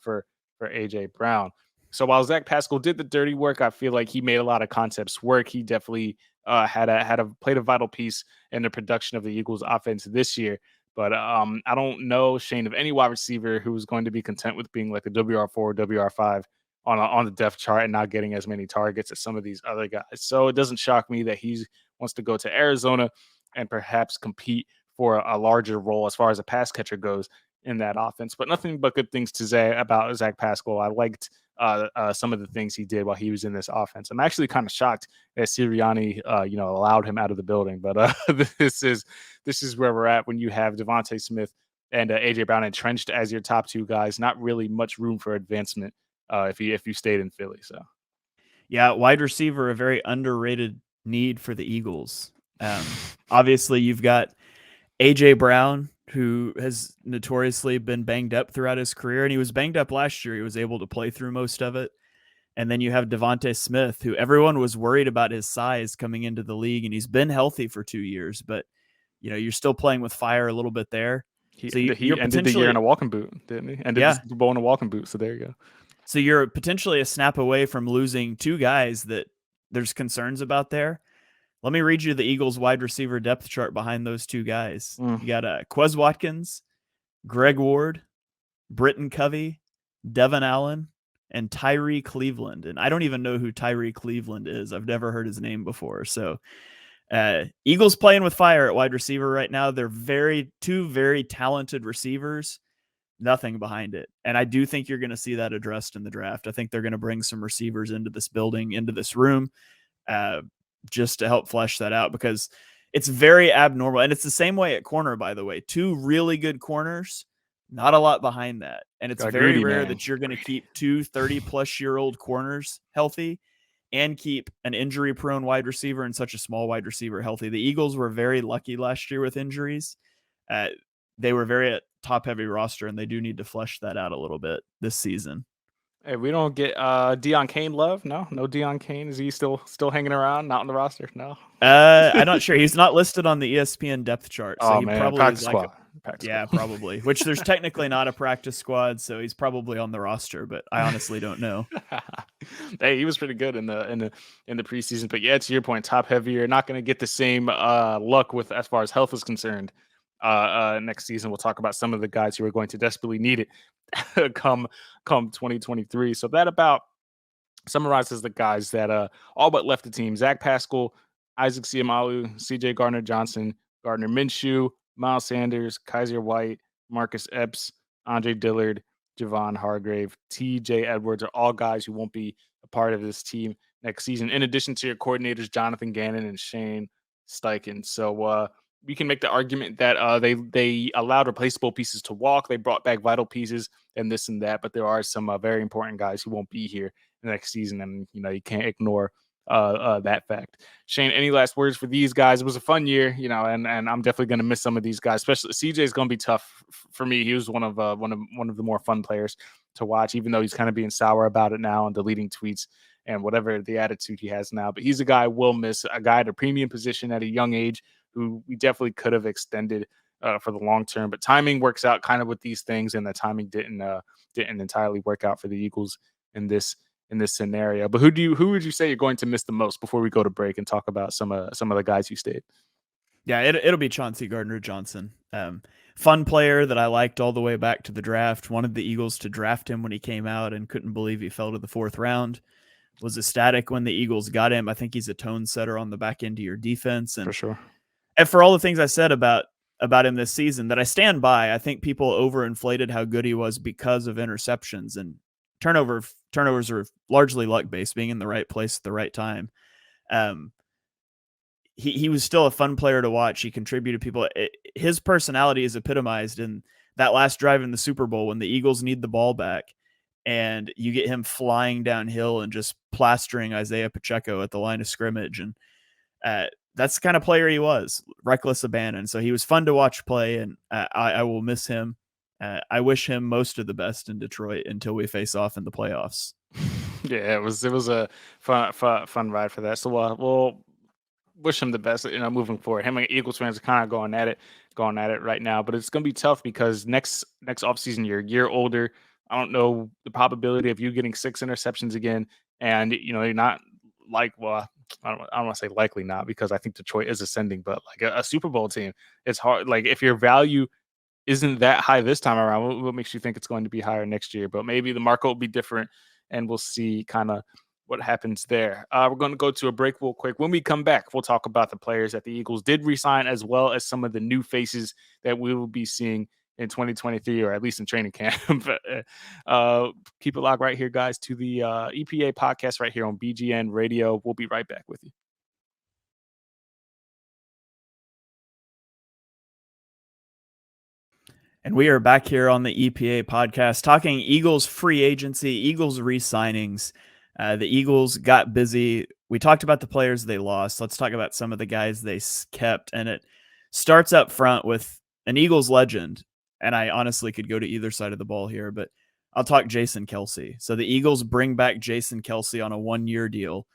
AJ Brown. So while Zach Pascal did the dirty work, I feel like he made a lot of concepts work. He definitely played a vital piece in the production of the Eagles offense this year. But I don't know, Shane, of any wide receiver who's going to be content with being like a WR4, WR5 on the depth chart and not getting as many targets as some of these other guys. So it doesn't shock me that he wants to go to Arizona and perhaps compete for a larger role as far as a pass catcher goes in that offense. But nothing but good things to say about Zach Pascal. I liked some of the things he did while he was in this offense. I'm actually kind of shocked that Sirianni, allowed him out of the building. But this is where we're at when you have Devontae Smith and AJ Brown entrenched as your top two guys. Not really much room for advancement if you stayed in Philly. So, yeah, wide receiver, a very underrated need for the Eagles. Obviously, you've got AJ Brown, who has notoriously been banged up throughout his career, and he was banged up last year. He was able to play through most of it. And then you have Devontae Smith, who everyone was worried about his size coming into the league, and he's been healthy for 2 years, but you're still playing with fire a little bit there. He ended the year in a walking boot, didn't he? Ended the Super Bowl in a walking boot. So there you go. So you're potentially a snap away from losing two guys that there's concerns about there. Let me read you the Eagles wide receiver depth chart behind those two guys. You got Quez Watkins, Greg Ward, Britton Covey, Devin Allen, and Tyree Cleveland. And I don't even know who Tyree Cleveland is. I've never heard his name before. So Eagles playing with fire at wide receiver right now. They're two very talented receivers, nothing behind it. And I do think you're going to see that addressed in the draft. I think they're going to bring some receivers into this building, into this room, just to help flesh that out, because it's very abnormal. And it's the same way at corner, by the way. Two really good corners, not a lot behind that. And it's very rare that you're going to keep two 30-plus-year-old corners healthy and keep an injury-prone wide receiver and such a small wide receiver healthy. The Eagles were very lucky last year with injuries. They were very top-heavy roster, and they do need to flesh that out a little bit this season. Hey, we don't get Deion Kane love. No Deion Kane. Is he still hanging around, not on the roster? No. I'm not sure. He's not listed on the ESPN depth chart. So he man, probably practice is squad. Probably. Which there's technically not a practice squad, so he's probably on the roster, but I honestly don't know. Hey, he was pretty good in the preseason. But yeah, to your point, top heavy. You're not going to get the same luck with as far as health is concerned. Next season, we'll talk about some of the guys who are going to desperately need it come 2023. So that about summarizes the guys that all but left the team: Zach Pascal, Isaac Seumalo, C.J. Gardner-Johnson, Gardner Minshew, Miles Sanders, Kaiser White, Marcus Epps, Andre Dillard, Javon Hargrave, T.J. Edwards are all guys who won't be a part of this team next season, in addition to your coordinators Jonathan Gannon and Shane Steichen. So we can make the argument that they allowed replaceable pieces to walk. They brought back vital pieces and this and that, but there are some very important guys who won't be here next season, and you can't ignore that fact. Shane, any last words for these guys? It was a fun year, and I'm definitely going to miss some of these guys. Especially CJ is going to be tough for me. He was one of the more fun players to watch, even though he's kind of being sour about it now and deleting tweets and whatever the attitude he has now. But he's a guy we'll miss, a guy at a premium position at a young age who we definitely could have extended for the long term. But timing works out kind of with these things, and the timing didn't entirely work out for the Eagles in this scenario. But who would you say you're going to miss the most before we go to break and talk about some of the guys who stayed? Yeah, it'll be Chauncey Gardner-Johnson. Fun player that I liked all the way back to the draft. Wanted the Eagles to draft him when he came out and couldn't believe he fell to the 4th round. Was ecstatic when the Eagles got him. I think he's a tone setter on the back end of your defense. For sure. And for all the things I said about him this season that I stand by, I think people overinflated how good he was because of interceptions, and turnovers are largely luck based, being in the right place at the right time. He was still a fun player to watch. He contributed people. His personality is epitomized in that last drive in the Super Bowl when the Eagles need the ball back, and you get him flying downhill and just plastering Isaiah Pacheco at the line of scrimmage. And that's the kind of player he was, reckless abandon. So he was fun to watch play, and I will miss him. I wish him most of the best in Detroit until we face off in the playoffs. Yeah, it was a fun ride for that. So we'll wish him the best, moving forward. Him and Eagles fans are kind of going at it right now, but it's going to be tough because next offseason, you're a year older. I don't know the probability of you getting 6 interceptions again, and you're not like, well, I don't want to say likely not, because I think Detroit is ascending, but like a Super Bowl team, it's hard. Like if your value isn't that high this time around, what makes you think it's going to be higher next year? But maybe the market will be different, and we'll see kind of what happens there. We're going to go to a break real quick. When we come back, we'll talk about the players that the Eagles did re-sign, as well as some of the new faces that we will be seeing in 2023, or at least in training camp. Keep it locked right here, guys, to the EPA podcast right here on BGN Radio. We'll be right back with you. And we are back here on the EPA podcast talking Eagles free agency, Eagles re-signings. The Eagles got busy. We talked about the players they lost. Let's talk about some of the guys they kept. And it starts up front with an Eagles legend. And I honestly could go to either side of the ball here, but I'll talk Jason Kelce. So the Eagles bring back Jason Kelce on a 1-year deal.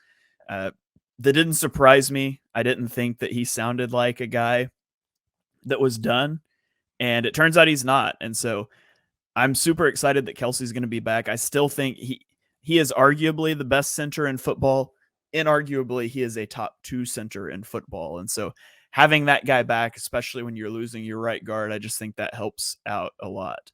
That didn't surprise me. I didn't think that he sounded like a guy that was done. And it turns out he's not. And so I'm super excited that Kelce's going to be back. I still think he is arguably the best center in football. Inarguably, he is a top 2 center in football. And so having that guy back, especially when you're losing your right guard, I just think that helps out a lot.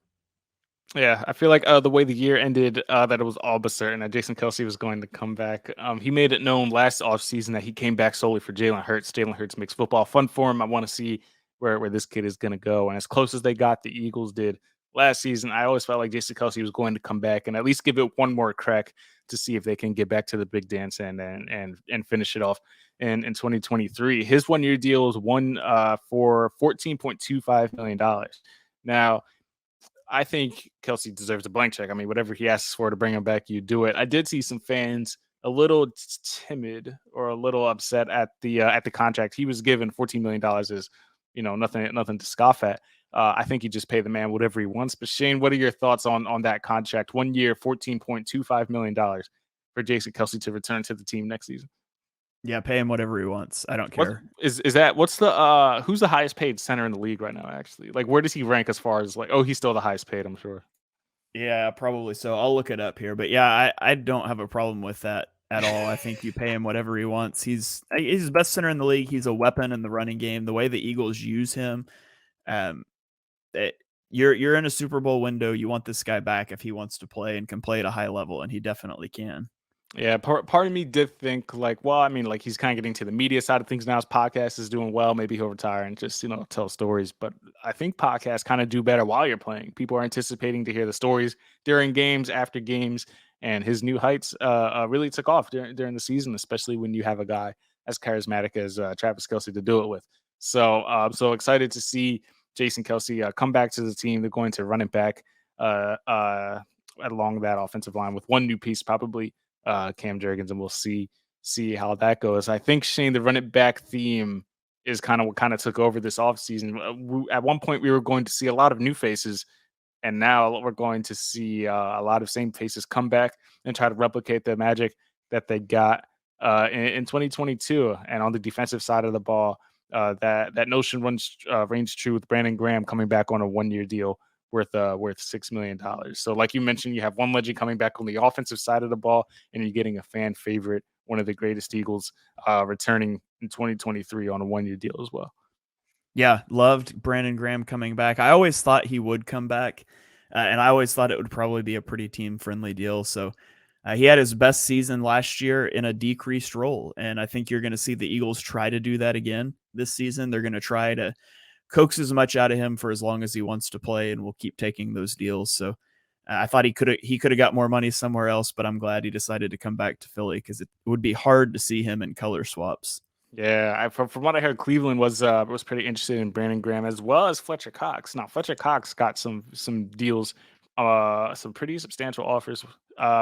Yeah, I feel like the way the year ended, that it was all but certain that Jason Kelce was going to come back. He made it known last offseason that he came back solely for Jalen Hurts. Jalen Hurts makes football fun for him. I want to see where this kid is going to go. And as close as they got, the Eagles did last season, I always felt like Jason Kelce was going to come back and at least give it one more crack to see if they can get back to the big dance and finish it off in 2023. His 1-year deal was for $14.25 million. Now, I think Kelce deserves a blank check. I mean, whatever he asks for to bring him back, you do it. I did see some fans a little timid or a little upset at the contract he was given. $14 million is, nothing to scoff at. I think you just pay the man whatever he wants. But Shane, what are your thoughts on that contract? 1 year, $14.25 million for Jason Kelce to return to the team next season. Yeah, pay him whatever he wants. I don't care. Who's the highest paid center in the league right now, actually? Like, where does he rank as far as he's still the highest paid, I'm sure. Yeah, probably so. I'll look it up here. But yeah, I don't have a problem with that at all. I think you pay him whatever he wants. He's the best center in the league. He's a weapon in the running game. The way the Eagles use him, you're in a Super Bowl window. You want this guy back if he wants to play and can play at a high level, and he definitely can. Yeah, part of me did think he's kind of getting to the media side of things now. His podcast is doing well. Maybe he'll retire and just, tell stories. But I think podcasts kind of do better while you're playing. People are anticipating to hear the stories during games, after games, and his new heights really took off during the season, especially when you have a guy as charismatic as Travis Kelce to do it with. So I'm so excited to see Jason Kelce come back to the team. They're going to run it back along that offensive line with one new piece, probably Cam Jurgens, and we'll see how that goes. I think, Shane, the run it back theme is kind of what took over this offseason. At one point, we were going to see a lot of new faces, and now we're going to see a lot of same faces come back and try to replicate the magic that they got in 2022. And on the defensive side of the ball, that notion reigns true with Brandon Graham coming back on a 1-year deal worth $6 million. So like you mentioned, you have one legend coming back on the offensive side of the ball, and you're getting a fan favorite, one of the greatest Eagles, returning in 2023 on a 1-year deal as well. Yeah, loved Brandon Graham coming back. I always thought he would come back, and I always thought it would probably be a pretty team-friendly deal. So he had his best season last year in a decreased role, and I think you're going to see the Eagles try to do that again this season. They're going to try to coax as much out of him for as long as he wants to play, and we'll keep taking those deals. So I thought he could have got more money somewhere else, but I'm glad he decided to come back to Philly because it would be hard to see him in color swaps. Yeah, from what I heard, Cleveland was pretty interested in Brandon Graham as well as Fletcher Cox. Now Fletcher Cox got some deals, some pretty substantial offers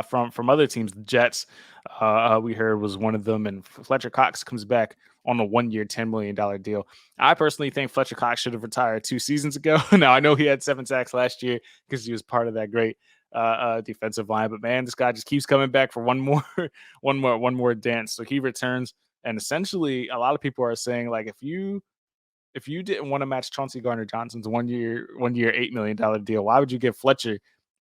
from other teams. The Jets, we heard was one of them, and Fletcher Cox comes back on a 1 year, $10 million deal. I personally think Fletcher Cox should have retired 2 seasons ago. Now I know he had 7 sacks last year because he was part of that great defensive line, but man, this guy just keeps coming back for one more, one more dance. So he returns. And essentially, a lot of people are saying like if you didn't want to match Chauncey Gardner-Johnson's 1 year $8 million deal, why would you give Fletcher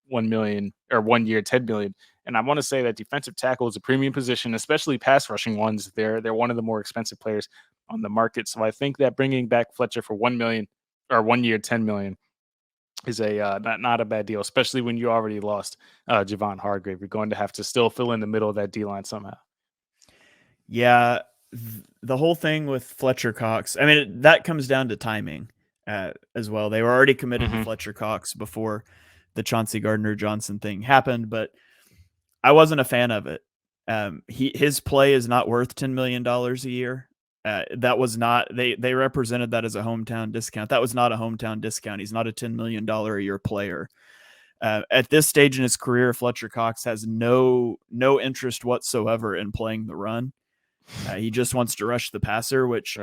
1 million or 1 year $10 million? And I want to say that defensive tackle is a premium position, especially pass rushing ones. They're one of the more expensive players on the market. So I think that bringing back Fletcher for 1 million or 1 year $10 million is a not a bad deal, especially when you already lost Javon Hargrave. You're going to have to still fill in the middle of that D line somehow. Yeah, the whole thing with Fletcher Cox, I mean, that comes down to timing as well. They were already committed to Fletcher Cox before the Chauncey Gardner-Johnson thing happened, but I wasn't a fan of it. His play is not worth $10 million a year. That was not, they represented that as a hometown discount. That was not a hometown discount. He's not a $10 million a year player. At this stage in his career, Fletcher Cox has no interest whatsoever in playing the run. He just wants to rush the passer, which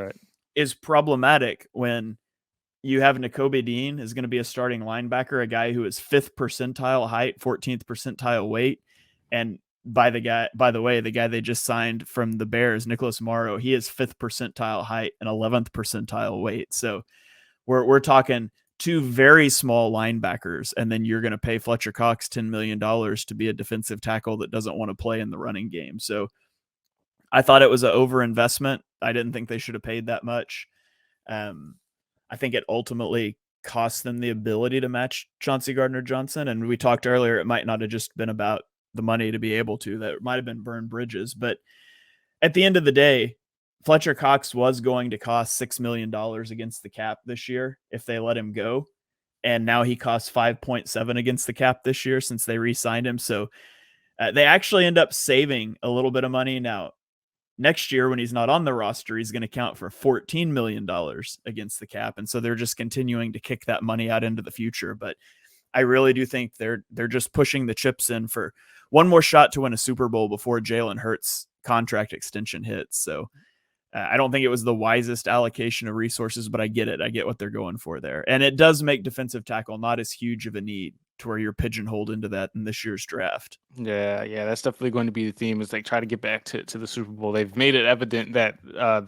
is problematic when you have Nakobe Dean is going to be a starting linebacker, a guy who is 5th percentile height, 14th percentile weight. And by the way, the guy they just signed from the Bears, Nicholas Morrow, he is 5th percentile height and 11th percentile weight. So we're talking two very small linebackers, and then you're going to pay Fletcher Cox $10 million to be a defensive tackle that doesn't want to play in the running game. So I thought it was an overinvestment. I didn't think they should have paid that much. I think it ultimately cost them the ability to match Chauncey Gardner-Johnson. And we talked earlier, it might not have just been about the money to be able to. That might have been burned bridges. But at the end of the day, Fletcher Cox was going to cost $6 million against the cap this year if they let him go. And now he costs 5.7 against the cap this year since they re-signed him. So they actually end up saving a little bit of money. Now, next year, when he's not on the roster, he's going to count for $14 million against the cap. And so they're just continuing to kick that money out into the future. But I really do think they're just pushing the chips in for one more shot to win a Super Bowl before Jalen Hurts' contract extension hits. So I don't think it was the wisest allocation of resources, but I get it. I get what they're going for there. And it does make defensive tackle not as huge of a need to where you're pigeonholed into that in this year's draft. Yeah, that's definitely going to be the theme. Is like try to get back to the Super Bowl. They've made it evident that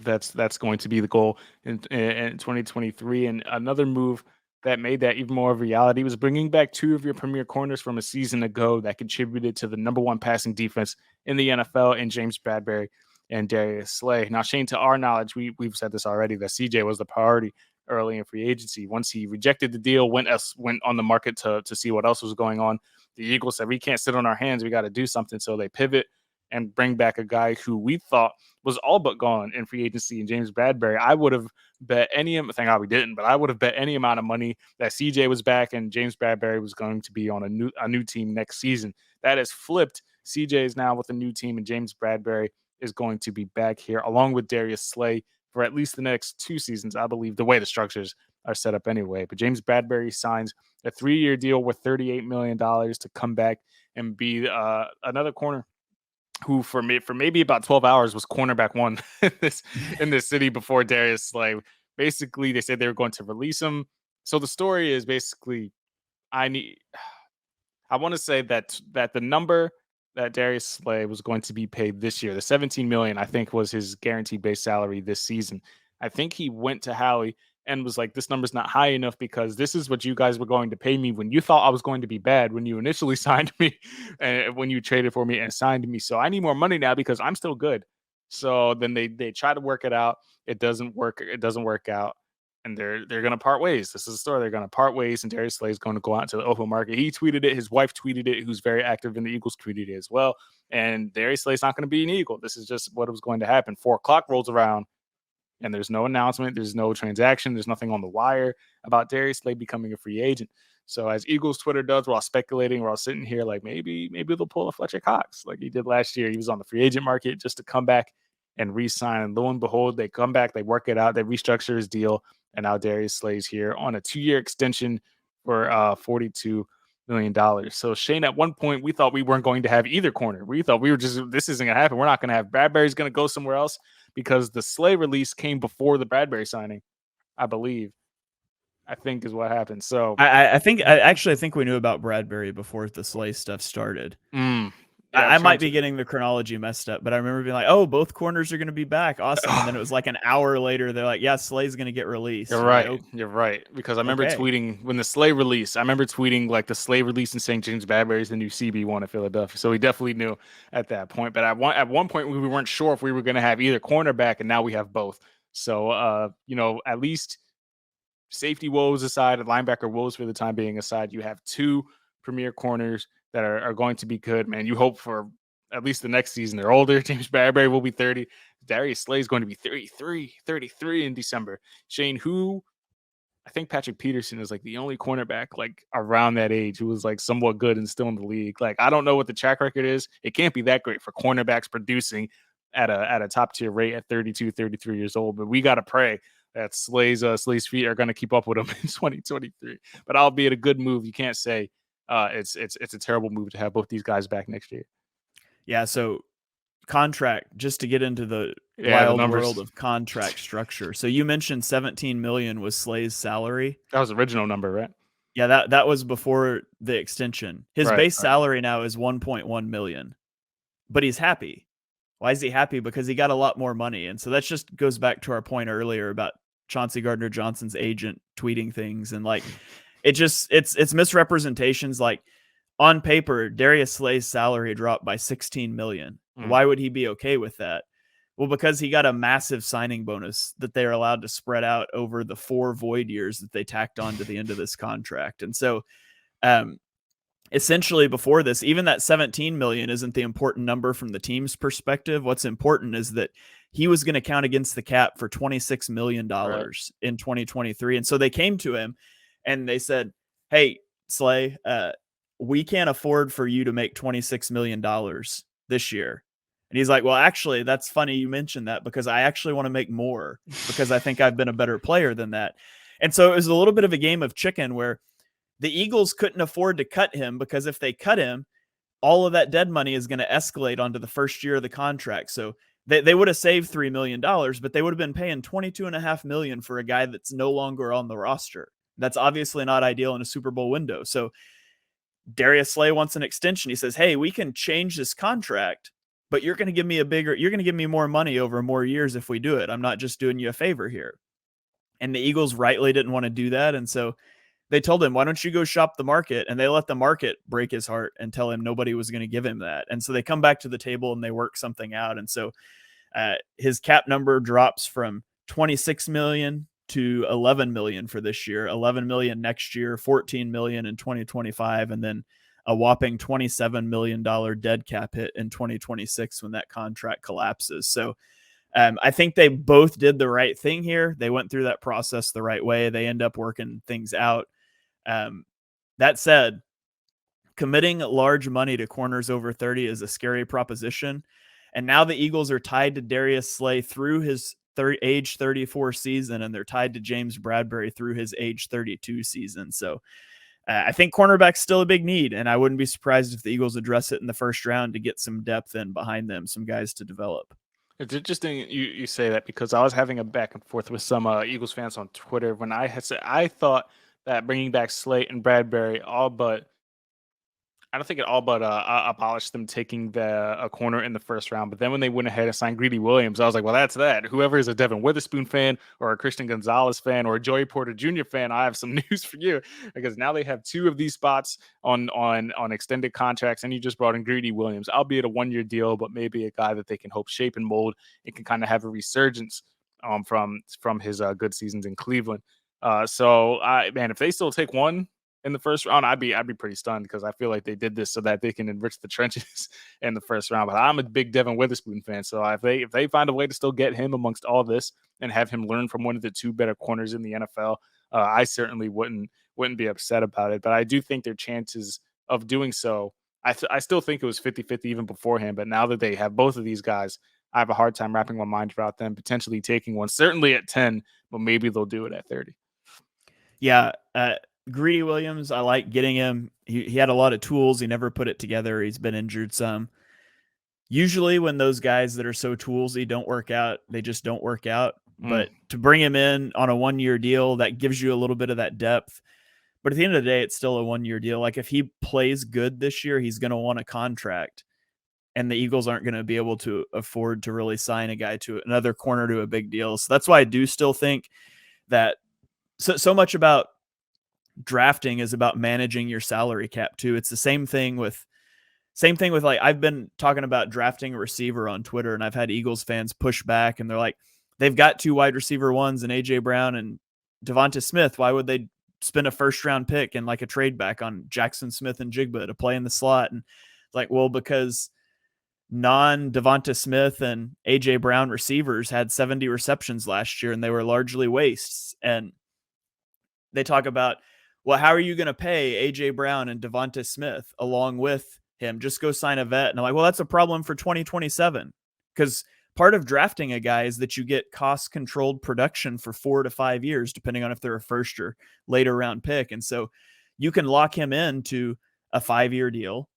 that's going to be the goal in 2023. And another move that made that even more of a reality was bringing back 2 of your premier corners from a season ago that contributed to the #1 passing defense in the NFL in James Bradberry and Darius Slay. Now, Shane, to our knowledge, we've said this already, that CJ was the priority early in free agency. Once he rejected the deal, went on the market to see what else was going on, the Eagles said, we can't sit on our hands. We got to do something. So they pivot and bring back a guy who we thought was all but gone in free agency in James Bradberry. I would have bet thank God we didn't, but I would have bet any amount of money that CJ was back and James Bradberry was going to be on a new team next season. That has flipped. CJ is now with a new team, and James Bradberry is going to be back here along with Darius Slay for at least the next 2 seasons, I believe, the way the structures are set up anyway. But James Bradberry signs a 3-year deal worth $38 million to come back and be another corner who for maybe about 12 hours was cornerback 1 in this city before Darius Slay. Basically, they said they were going to release him. So the story is basically, I want to say that the number that Darius Slay was going to be paid this year, the $17 million, I think, was his guaranteed base salary this season. I think he went to Howie and was like, this number's not high enough because this is what you guys were going to pay me when you thought I was going to be bad, when you initially signed me and when you traded for me and signed me. So I need more money now because I'm still good. So then they try to work it out. It doesn't work. It doesn't work out. and they're going to part ways. This is the story. They're going to part ways, and Darius Slay is going to go out into the open market. He tweeted it. His wife tweeted it, who's very active in the Eagles community as well. And Darius Slay is not going to be an Eagle. This is just what was going to happen. 4 o'clock rolls around, and there's no announcement. There's no transaction. There's nothing on the wire about Darius Slay becoming a free agent. So as Eagles Twitter does, we're all speculating. We're all sitting here like maybe they'll pull a Fletcher Cox like he did last year. He was on the free agent market just to come back and re-sign. And lo and behold, they come back, they work it out, they restructure his deal, and now Darius Slay's here on a 2-year extension for $42 million. So Shane, at one point, we thought we weren't going to have either corner. We thought this isn't going to happen. We're not going to have Bradbury's going to go somewhere else because the Slay release came before the Bradbury signing, I believe. I think is what happened. So I think we knew about Bradbury before the Slay stuff started. Yeah, I might be getting the chronology messed up, but I remember being like, "Oh, both corners are going to be back, awesome!" And then it was like an hour later, they're like, "Yeah, Slay's going to get released." You're right. You're right, because I remember tweeting when the Slay release. I remember tweeting like the Slay release and saying James Bradbury is the new CB1 at Philadelphia. So we definitely knew at that point. But at one point we weren't sure if we were going to have either cornerback, and now we have both. So at least safety woes aside, and linebacker woes for the time being aside, you have 2 premier corners that are going to be good, man. You hope for at least the next season. They're older. James Bradbury will be 30. Darius Slay is going to be 33 in December. Shane, I think Patrick Peterson is like the only cornerback like around that age who was like somewhat good and still in the league. Like, I don't know what the track record is. It can't be that great for cornerbacks producing at a top tier rate at 32, 33 years old. But we got to pray that Slay's feet are going to keep up with him in 2023. But albeit a good move, you can't say it's a terrible move to have both these guys back next year. Yeah, so contract, just to get into the wild world of contract structure. So you mentioned $17 million was Slay's salary. That was the original number, right? Yeah, that was before the extension. His base salary now is $1.1 million, but he's happy. Why is he happy? Because he got a lot more money. And so that just goes back to our point earlier about Chauncey Gardner-Johnson's agent tweeting things. And like, it's misrepresentations. Like, on paper, Darius Slay's salary dropped by $16 million. Why would he be okay with that? Well, because he got a massive signing bonus that they're allowed to spread out over the 4 void years that they tacked on to the end of this contract. And so essentially before this, even that $17 million isn't the important number from the team's perspective. What's important is that he was going to count against the cap for $26 million in 2023. And so they came to him and they said, "Hey, Slay, we can't afford for you to make $26 million this year." And he's like, "Well, actually, that's funny you mentioned that because I actually want to make more because I think I've been a better player than that." And so it was a little bit of a game of chicken where the Eagles couldn't afford to cut him because if they cut him, all of that dead money is going to escalate onto the first year of the contract. So they would have saved $3 million, but they would have been paying $22.5 million for a guy that's no longer on the roster. That's obviously not ideal in a Super Bowl window. So Darius Slay wants an extension. He says, "Hey, we can change this contract, but you're going to give me more money over more years if we do it. I'm not just doing you a favor here." And the Eagles rightly didn't want to do that. And so they told him, "Why don't you go shop the market?" And they let the market break his heart and tell him nobody was going to give him that. And so they come back to the table and they work something out. And so his cap number drops from 26 million to 11 million for this year, 11 million next year, 14 million in 2025, and then a whopping $27 million dead cap hit in 2026 when that contract collapses. So I think they both did the right thing here. They went through that process the right way. They end up working things out. That said, committing large money to corners over 30 is a scary proposition. And now the Eagles are tied to Darius Slay through his age 34 season, and they're tied to James Bradbury through his age 32 season. So I think cornerback's still a big need, and I wouldn't be surprised if the Eagles address it in the first round to get some depth in behind them, some guys to develop. It's interesting you say that because I was having a back and forth with some Eagles fans on Twitter when I had said I thought that bringing back Slay and Bradbury I don't think it all but abolished them taking a corner in the first round. But then when they went ahead and signed Greedy Williams, I was like, well, that's that. Whoever is a Devin Witherspoon fan or a Christian Gonzalez fan or a Joey Porter Jr. fan, I have some news for you because now they have 2 of these spots on extended contracts, and you just brought in Greedy Williams, albeit a 1-year deal, but maybe a guy that they can hope shape and mold and can kind of have a resurgence from his good seasons in Cleveland. So man, if they still take one in the first round, I'd be pretty stunned, because I feel like they did this so that they can enrich the trenches in the first round. But I'm a big Devin Witherspoon fan, so if they find a way to still get him amongst all this and have him learn from one of the two better corners in the NFL, I certainly wouldn't be upset about it. But I do think their chances of doing so, I still think it was 50-50 even beforehand. But now that they have both of these guys, I have a hard time wrapping my mind around them potentially taking one, certainly at 10, but maybe they'll do it at 30. Yeah. Greedy Williams, I like getting him. He had a lot of tools. He never put it together. He's been injured some. Usually when those guys that are so toolsy don't work out, they just don't work out. But to bring him in on a 1-year deal, that gives you a little bit of that depth. But at the end of the day, it's still a 1-year deal. Like, if he plays good this year, he's going to want a contract. And the Eagles aren't going to be able to afford to really sign a guy to another corner to a big deal. So that's why I do still think that so much about drafting is about managing your salary cap too. It's the same thing with like, I've been talking about drafting a receiver on Twitter, and I've had Eagles fans push back, and they're like, they've got 2 wide receiver ones and AJ Brown and Devonta Smith. Why would they spend a first round pick and like a trade back on Jackson Smith and Jigba to play in the slot? And like, well, because non-Devonta Smith and AJ Brown receivers had 70 receptions last year, and they were largely wastes. And they talk about, well, how are you going to pay AJ Brown and Devonta Smith along with him? Just go sign a vet. And I'm like, well, that's a problem for 2027, because part of drafting a guy is that you get cost controlled production for 4 to 5 years, depending on if they're a first or later round pick. And so you can lock him into a 5-year deal,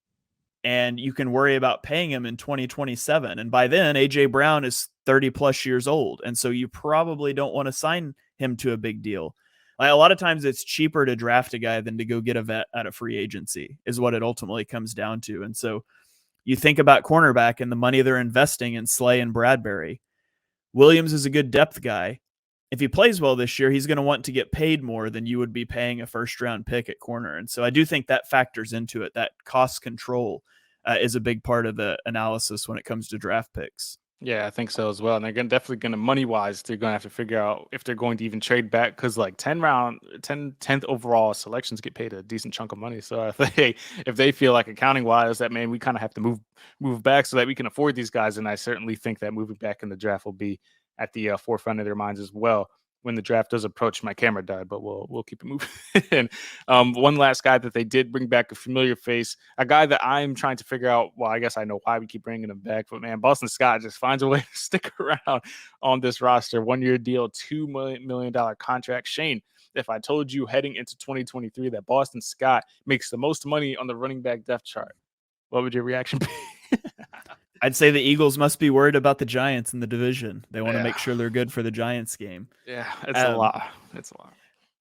and you can worry about paying him in 2027. And by then, AJ Brown is 30 plus years old. And so you probably don't want to sign him to a big deal. Like, a lot of times it's cheaper to draft a guy than to go get a vet out of free agency, is what it ultimately comes down to. And so you think about cornerback and the money they're investing in Slay and Bradbury. Williams is a good depth guy. If he plays well this year, he's going to want to get paid more than you would be paying a first round pick at corner. And so I do think that factors into it. That cost control is a big part of the analysis when it comes to draft picks. Yeah, I think so as well. And they're definitely going to, money wise, they're going to have to figure out if they're going to even trade back, because like 10th overall selections get paid a decent chunk of money. So if they feel like accounting wise that, man, we kind of have to move back so that we can afford these guys, and I certainly think that moving back in the draft will be at the forefront of their minds as well when the draft does approach. My camera died, but we'll keep it moving. And one last guy that they did bring back, a familiar face, a guy that I'm trying to figure out. Well, I guess I know why we keep bringing him back, but man, Boston Scott just finds a way to stick around on this roster. 1-year deal, $2 million contract. Shane, if I told you heading into 2023 that Boston Scott makes the most money on the running back depth chart, what would your reaction be? I'd say the Eagles must be worried about the Giants in the division. They want to make sure they're good for the Giants game. Yeah, it's a lot. It's a lot.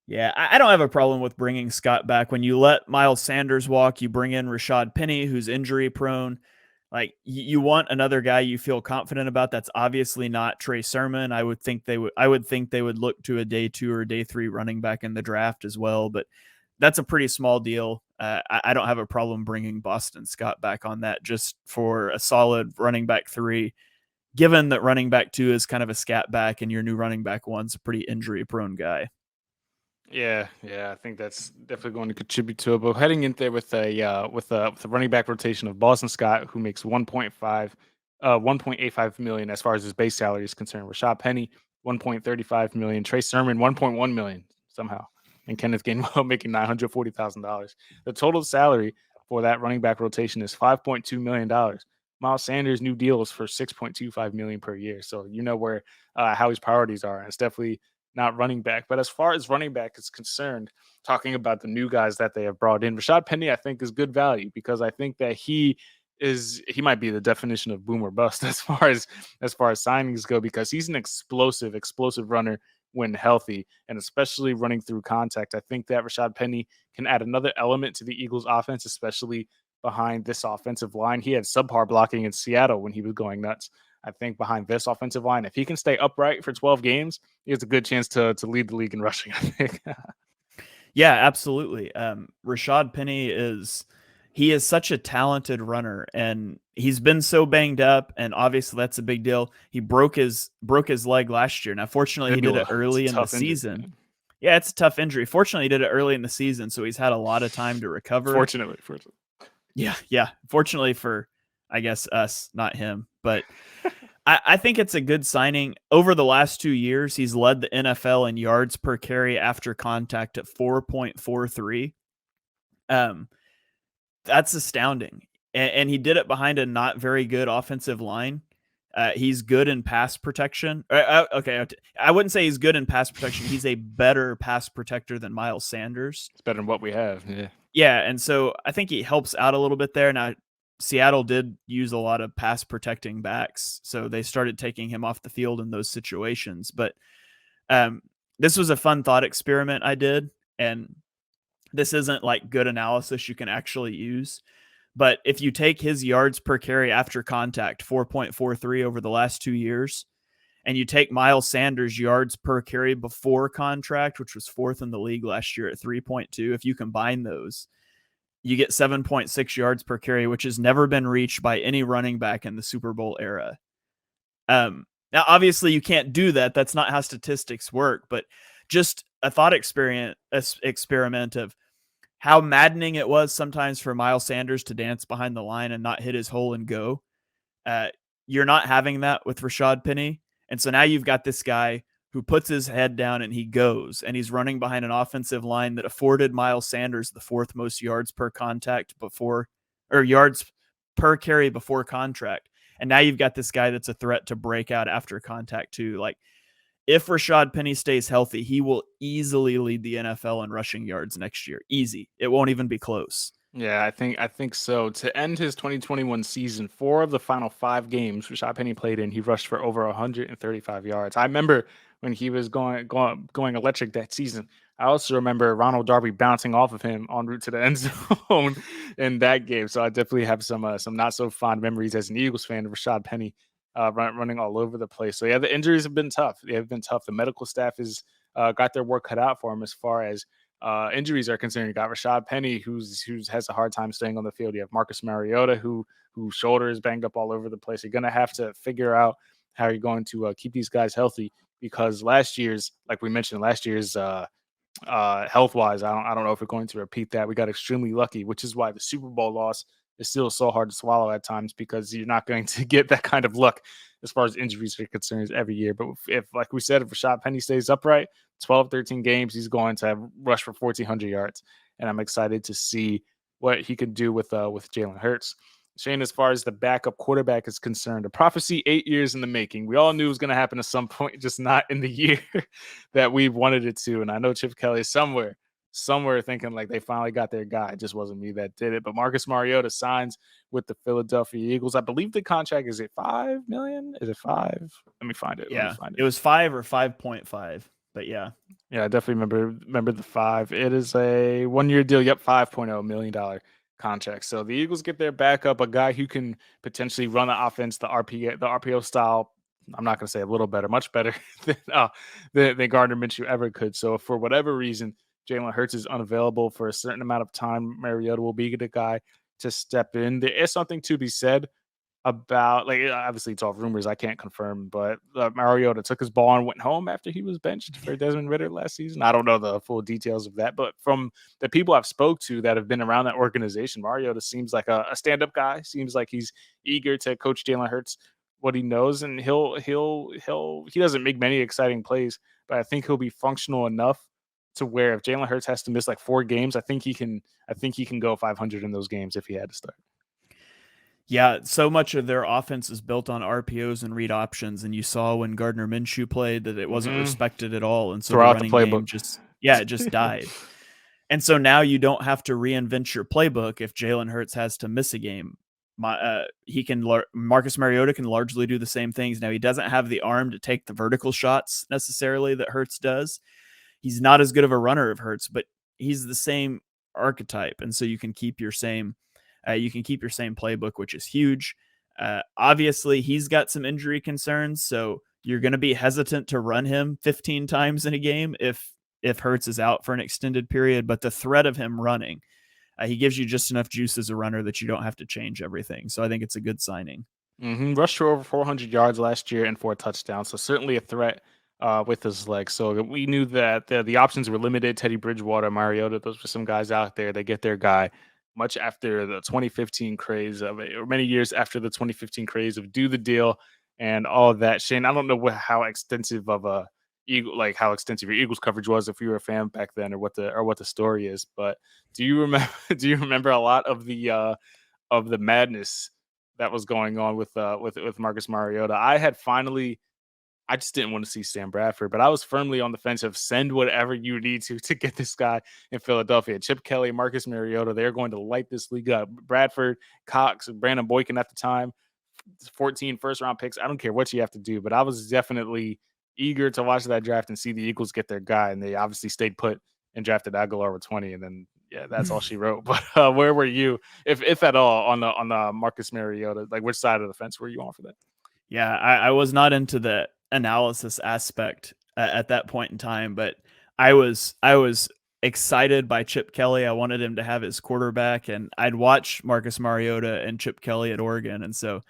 Yeah, I don't have a problem with bringing Scott back. When you let Miles Sanders walk, you bring in Rashad Penny, who's injury prone. Like, you want another guy you feel confident about. That's obviously not Trey Sermon. I would think they would look to a day 2 or day 3 running back in the draft as well. But that's a pretty small deal. I don't have a problem bringing Boston Scott back on that, just for a solid running back 3, given that running back 2 is kind of a scat back and your new running back 1's a pretty injury prone guy. Yeah, I think that's definitely going to contribute to it. But heading in there with a running back rotation of Boston Scott, who makes 1.85 million as far as his base salary is concerned. Rashad Penny, 1.35 million. Trey Sermon, 1.1 million somehow. And Kenneth Gainwell making $940,000. The total salary for that running back rotation is $5.2 million. Miles Sanders' new deal is for $6.25 million per year. So you know where how his priorities are. And it's definitely not running back. But as far as running back is concerned, talking about the new guys that they have brought in, Rashad Penny, I think, is good value, because I think that he might be the definition of boom or bust as far as signings go, because he's an explosive runner when healthy, and especially running through contact. I think that Rashad Penny can add another element to the Eagles offense, especially behind this offensive line. He had subpar blocking in Seattle when he was going nuts. I think behind this offensive line, if he can stay upright for 12 games, he has a good chance to lead the league in rushing, I think. Yeah, absolutely. Rashad Penny is, he is such a talented runner, and he's been so banged up, and obviously that's a big deal. He broke his leg last year. Now, fortunately, he did it early in the season. Injury, yeah, it's a tough injury. Fortunately, he did it early in the season, so he's had a lot of time to recover. Fortunately. Yeah. Fortunately for, I guess, us, not him. But I think it's a good signing. Over the last 2 years, he's led the NFL in yards per carry after contact at 4.43. That's astounding. And he did it behind a not very good offensive line. He's good in pass protection. Okay, I wouldn't say he's good in pass protection. He's a better pass protector than Miles Sanders. It's better than what we have. Yeah. Yeah, and so I think he helps out a little bit there. Now, Seattle did use a lot of pass protecting backs, so they started taking him off the field in those situations. But this was a fun thought experiment I did, and this isn't like good analysis you can actually use. But if you take his yards per carry after contact, 4.43 over the last 2 years, and you take Miles Sanders' yards per carry before contract, which was 4th in the league last year at 3.2, if you combine those, you get 7.6 yards per carry, which has never been reached by any running back in the Super Bowl era. Now, obviously, you can't do that. That's not how statistics work, but just a thought experiment of how maddening it was sometimes for Miles Sanders to dance behind the line and not hit his hole and go. You're not having that with Rashad Penny. And so now you've got this guy who puts his head down and he goes, and he's running behind an offensive line that afforded Miles Sanders the 4th most yards per contact yards per carry before contract. And now you've got this guy that's a threat to break out after contact too. Like, if Rashad Penny stays healthy, he will easily lead the NFL in rushing yards next year. Easy. It won't even be close. Yeah, I think so. To end his 2021 season, 4 of the final 5 games Rashad Penny played in, he rushed for over 135 yards. I remember when he was going electric that season. I also remember Ronald Darby bouncing off of him en route to the end zone in that game. So I definitely have some not so fond memories as an Eagles fan of Rashad Penny running all over the place. So yeah, the injuries have been tough. They have been tough. The medical staff has got their work cut out for him as far as injuries are concerned. You got Rashad Penny, who has a hard time staying on the field. You have Marcus Mariota, whose shoulder is banged up all over the place. You're going to have to figure out how you're going to keep these guys healthy, because last year's, like we mentioned, health-wise, I don't know if we're going to repeat that. We got extremely lucky, which is why the Super Bowl loss is still so hard to swallow at times, because you're not going to get that kind of luck as far as injuries are concerned every year. But if like we said, if Rashad Penny stays upright, 12, 13 games, he's going to rush for 1,400 yards. And I'm excited to see what he can do with Jalen Hurts. Shane, as far as the backup quarterback is concerned, a prophecy 8 years in the making. We all knew it was going to happen at some point, just not in the year that we wanted it to. And I know Chip Kelly is somewhere thinking like they finally got their guy. It just wasn't me that did it. But Marcus Mariota signs with the Philadelphia Eagles. I believe the contract is at $5 million. Is it 5? Let me find it. Yeah, it was 5 or 5.5. But yeah, I definitely remember the 5. It is a 1-year deal. Yep, $5.0 million contract. So the Eagles get their backup, a guy who can potentially run the offense, the RPO style. I'm not going to say a little better, much better than Gardner Minshew ever could. So if for whatever reason Jalen Hurts is unavailable for a certain amount of time, Mariota will be the guy to step in. There is something to be said about, like, obviously it's all rumors, I can't confirm, but Mariota took his ball and went home after he was benched for Desmond Ridder last season. I don't know the full details of that, but from the people I've spoke to that have been around that organization, Mariota seems like a stand-up guy. Seems like he's eager to coach Jalen Hurts what he knows, and he doesn't make many exciting plays, but I think he'll be functional enough to where if Jalen Hurts has to miss like 4 games, I think he can go 500 in those games if he had to start. Yeah, so much of their offense is built on RPOs and read options, and you saw when Gardner Minshew played that it wasn't respected at all, and so throughout the the running game it just died. And so now you don't have to reinvent your playbook if Jalen Hurts has to miss a game. Marcus Mariota can largely do the same things. Now, he doesn't have the arm to take the vertical shots necessarily that Hurts does. He's not as good of a runner of Hurts, but he's the same archetype, and so you can keep your same playbook, which is huge. Obviously, he's got some injury concerns, so you're going to be hesitant to run him 15 times in a game if Hurts is out for an extended period. But the threat of him running, He gives you just enough juice as a runner that you don't have to change everything. So I think it's a good signing. Rushed for over 400 yards last year and 4 touchdowns. So certainly a threat with his legs. So we knew that the options were limited. Teddy Bridgewater, Mariota, those were some guys out there. They get their guy much after the 2015 craze of it, or many years after the 2015 craze of do the deal and all of that. Shane, I don't know how extensive of a how extensive your Eagles coverage was if you were a fan back then, or what the story is. But do you remember do you remember a lot of the madness that was going on with Marcus Mariota? I just didn't want to see Sam Bradford, but I was firmly on the fence of send whatever you need to get this guy in Philadelphia. Chip Kelly, Marcus Mariota, they're going to light this league up. Bradford, Cox, Brandon Boykin at the time, 14 first-round picks. I don't care what you have to do, but I was definitely eager to watch that draft and see the Eagles get their guy, and they obviously stayed put and drafted Aguilar with 20, and then yeah, that's all she wrote. But where were you, if at all, on the Marcus Mariota? Like, which side of the fence were you on for that? Yeah, I was not into the analysis aspect at that point in time, but I was excited by Chip Kelly. I wanted him to have his quarterback, and I'd watch Marcus Mariota and Chip Kelly at Oregon, and so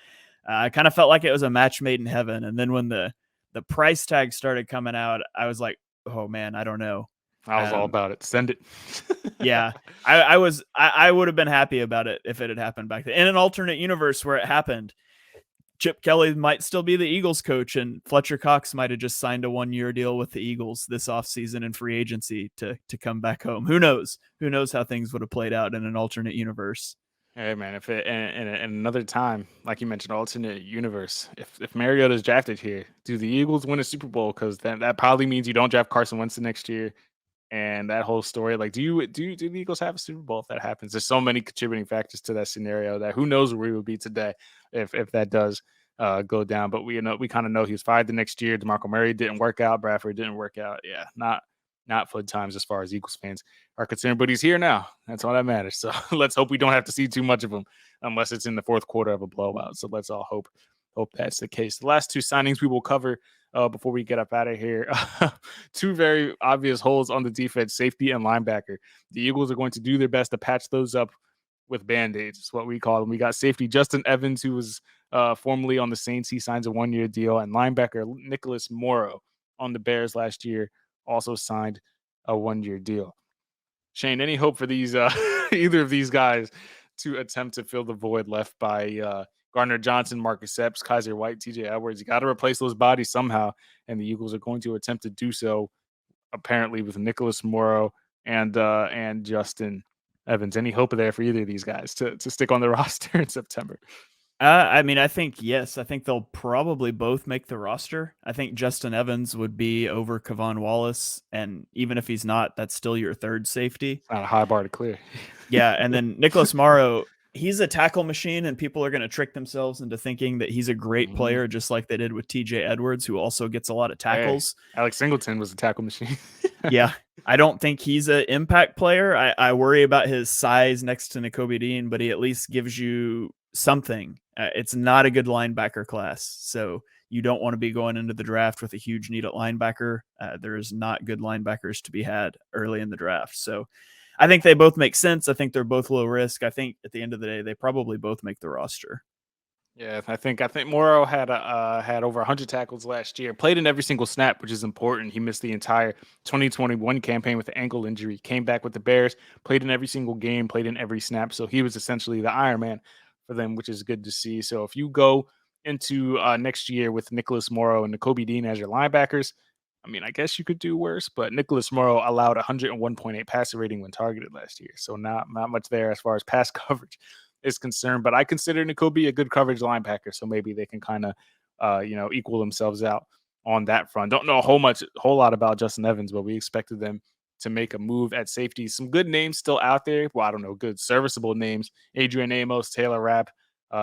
I kind of felt like it was a match made in heaven. And then when the price tag started coming out, I was like, oh man, I don't know. I was all about it. Send it. Yeah, I would have been happy about it if it had happened back then. In an alternate universe where it happened, Chip Kelly might still be the Eagles coach, and Fletcher Cox might have just signed a 1-year deal with the Eagles this offseason in free agency to come back home. Who knows? Who knows how things would have played out in an alternate universe? Hey man, if it in another time, like you mentioned, alternate universe, if Mariota's drafted here, do the Eagles win a Super Bowl? Because then that probably means you don't draft Carson Wentz the next year, and that whole story. Like, do the Eagles have a Super Bowl if that happens? There's so many contributing factors to that scenario that who knows where we would be today if that does go down. But we kind of know he was fired the next year. DeMarco Murray didn't work out. Bradford didn't work out. Yeah, not fun times as far as Eagles fans are concerned. But he's here now. That's all that matters. So let's hope we don't have to see too much of him unless it's in the fourth quarter of a blowout. So let's all hope that's the case. The last two signings we will cover before we get up out of here. Two very obvious holes on the defense, safety and linebacker. The Eagles are going to do their best to patch those up with Band-Aids. It's what we call them. We got safety Justin Evans, who was formerly on the Saints. He signs a 1-year deal. And linebacker Nicholas Morrow on the Bears last year also signed a 1-year deal. Shane, any hope for these either of these guys to attempt to fill the void left by Gardner Johnson, Marcus Epps, Kaiser White, TJ Edwards? You got to replace those bodies somehow, and the Eagles are going to attempt to do so, apparently, with Nicholas Morrow and Justin Evans. Any hope there for either of these guys to stick on the roster in September? I mean, I think yes. I think they'll probably both make the roster. I think Justin Evans would be over Kavon Wallace, and even if he's not, that's still your third safety. It's not a high bar to clear. Yeah, and then Nicholas Morrow, he's a tackle machine, and people are going to trick themselves into thinking that he's a great player, just like they did with TJ Edwards, who also gets a lot of tackles. Hey, Alex Singleton was a tackle machine. Yeah, I don't think he's an impact player. I worry about his size next to Nakobe Dean, but he at least gives you something. It's not a good linebacker class, so you don't want to be going into the draft with a huge need at linebacker. There's not good linebackers to be had early in the draft. So I think they both make sense. I think they're both low risk. I think at the end of the day, they probably both make the roster. Yeah, I think Morrow had over 100 tackles last year. Played in every single snap, which is important. He missed the entire 2021 campaign with an ankle injury. Came back with the Bears, played in every single game, played in every snap. So he was essentially the Iron Man for them, which is good to see. So if you go into next year with Nicholas Morrow and Nakobe Dean as your linebackers, I mean, I guess you could do worse, but Nicholas Morrow allowed 101.8 passer rating when targeted last year. So not much there as far as pass coverage is concerned, but I consider Nakobe a good coverage linebacker. So maybe they can kind of, equal themselves out on that front. Don't know a whole lot about Justin Evans, but we expected them to make a move at safety. Some good names still out there. Well, I don't know, good serviceable names. Adrian Amos, Taylor Rapp,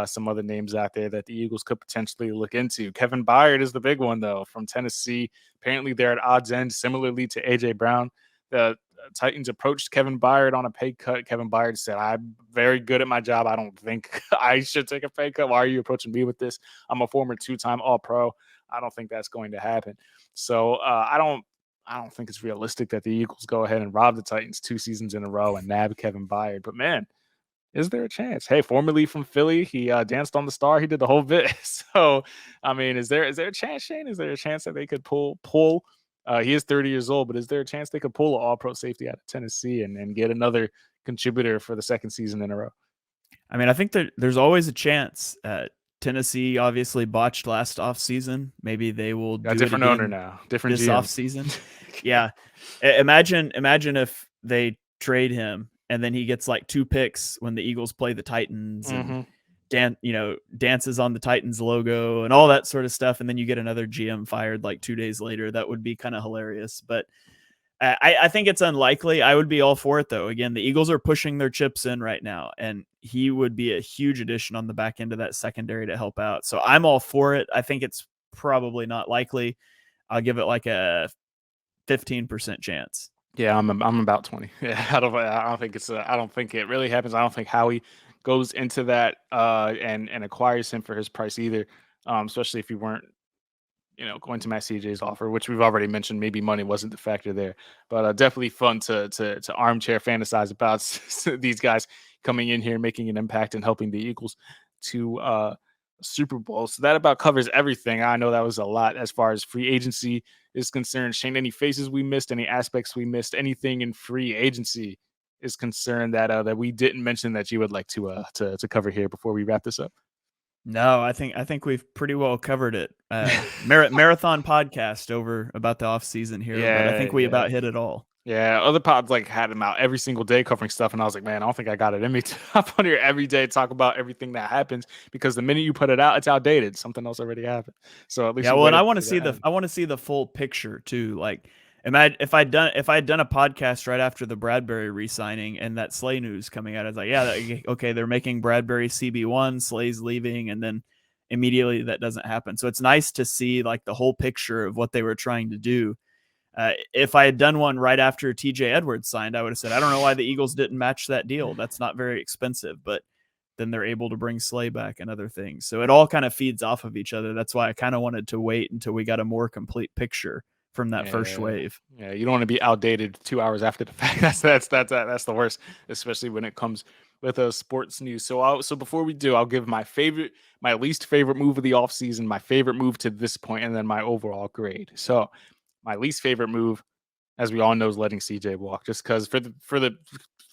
some other names out there that the Eagles could potentially look into. Kevin Byard is the big one, though, from Tennessee. Apparently, they're at odds end, similarly to A.J. Brown. The Titans approached Kevin Byard on a pay cut. Kevin Byard said, I'm very good at my job. I don't think I should take a pay cut. Why are you approaching me with this? I'm a former 2-time All-Pro. I don't think that's going to happen. So I I don't think it's realistic that the Eagles go ahead and rob the Titans 2 seasons in a row and nab Kevin Byard. But man, is there a chance? Hey, formerly from Philly, he danced on the star. He did the whole bit. So, I mean, is there a chance, Shane? Is there a chance that they could pull? He is 30 years old, but is there a chance they could pull an All-Pro safety out of Tennessee and get another contributor for the second season in a row? I mean, I think there's always a chance. Tennessee obviously botched last offseason. Maybe they will Got a do it different owner again now, different this GM. offseason. Yeah. Imagine if they trade him and then he gets like 2 picks when the Eagles play the Titans and dances on the Titans logo and all that sort of stuff. And then you get another GM fired like 2 days later. That would be kind of hilarious. But I think it's unlikely. I would be all for it, though. Again, the Eagles are pushing their chips in right now, and he would be a huge addition on the back end of that secondary to help out. So I'm all for it. I think it's probably not likely. I'll give it like a 15% chance. Yeah, I'm about 20. Yeah, I don't think it's I don't think it really happens. I don't think Howie goes into that and acquires him for his price either. Especially if you weren't going to match CJ's offer, which we've already mentioned. Maybe money wasn't the factor there, but definitely fun to armchair fantasize about these guys coming in here, making an impact and helping the Eagles to Super Bowl. So that about covers everything. I know that was a lot as far as free agency is concerned. Shane, any faces we missed, any aspects we missed, anything in free agency is concerned that we didn't mention that you would like to cover here before we wrap this up? No, I think we've pretty well covered it. Marathon podcast over about the off season here, but I think we about hit it all. Yeah, other pods like had him out every single day covering stuff, and I was like, man, I don't think I got it in me to hop on here every day talk about everything that happens, because the minute you put it out, it's outdated. Something else already happened. So at least and I want to see the full picture too. Like, imagine if I'd done a podcast right after the Bradbury re-signing and that Slay news coming out. I was like, yeah, okay, they're making Bradbury CB1, Slay's leaving, and then immediately that doesn't happen. So it's nice to see like the whole picture of what they were trying to do. If I had done one right after TJ Edwards signed, I would have said, I don't know why the Eagles didn't match that deal. That's not very expensive, but then they're able to bring Slay back and other things. So it all kind of feeds off of each other. That's why I kind of wanted to wait until we got a more complete picture from that first wave. Yeah, you don't want to be outdated 2 hours after the fact. That's the worst, especially when it comes with sports news. So before we do, I'll give my least favorite move of the offseason, my favorite move to this point, and then my overall grade. So my least favorite move, as we all know, is letting CJ walk, just because for the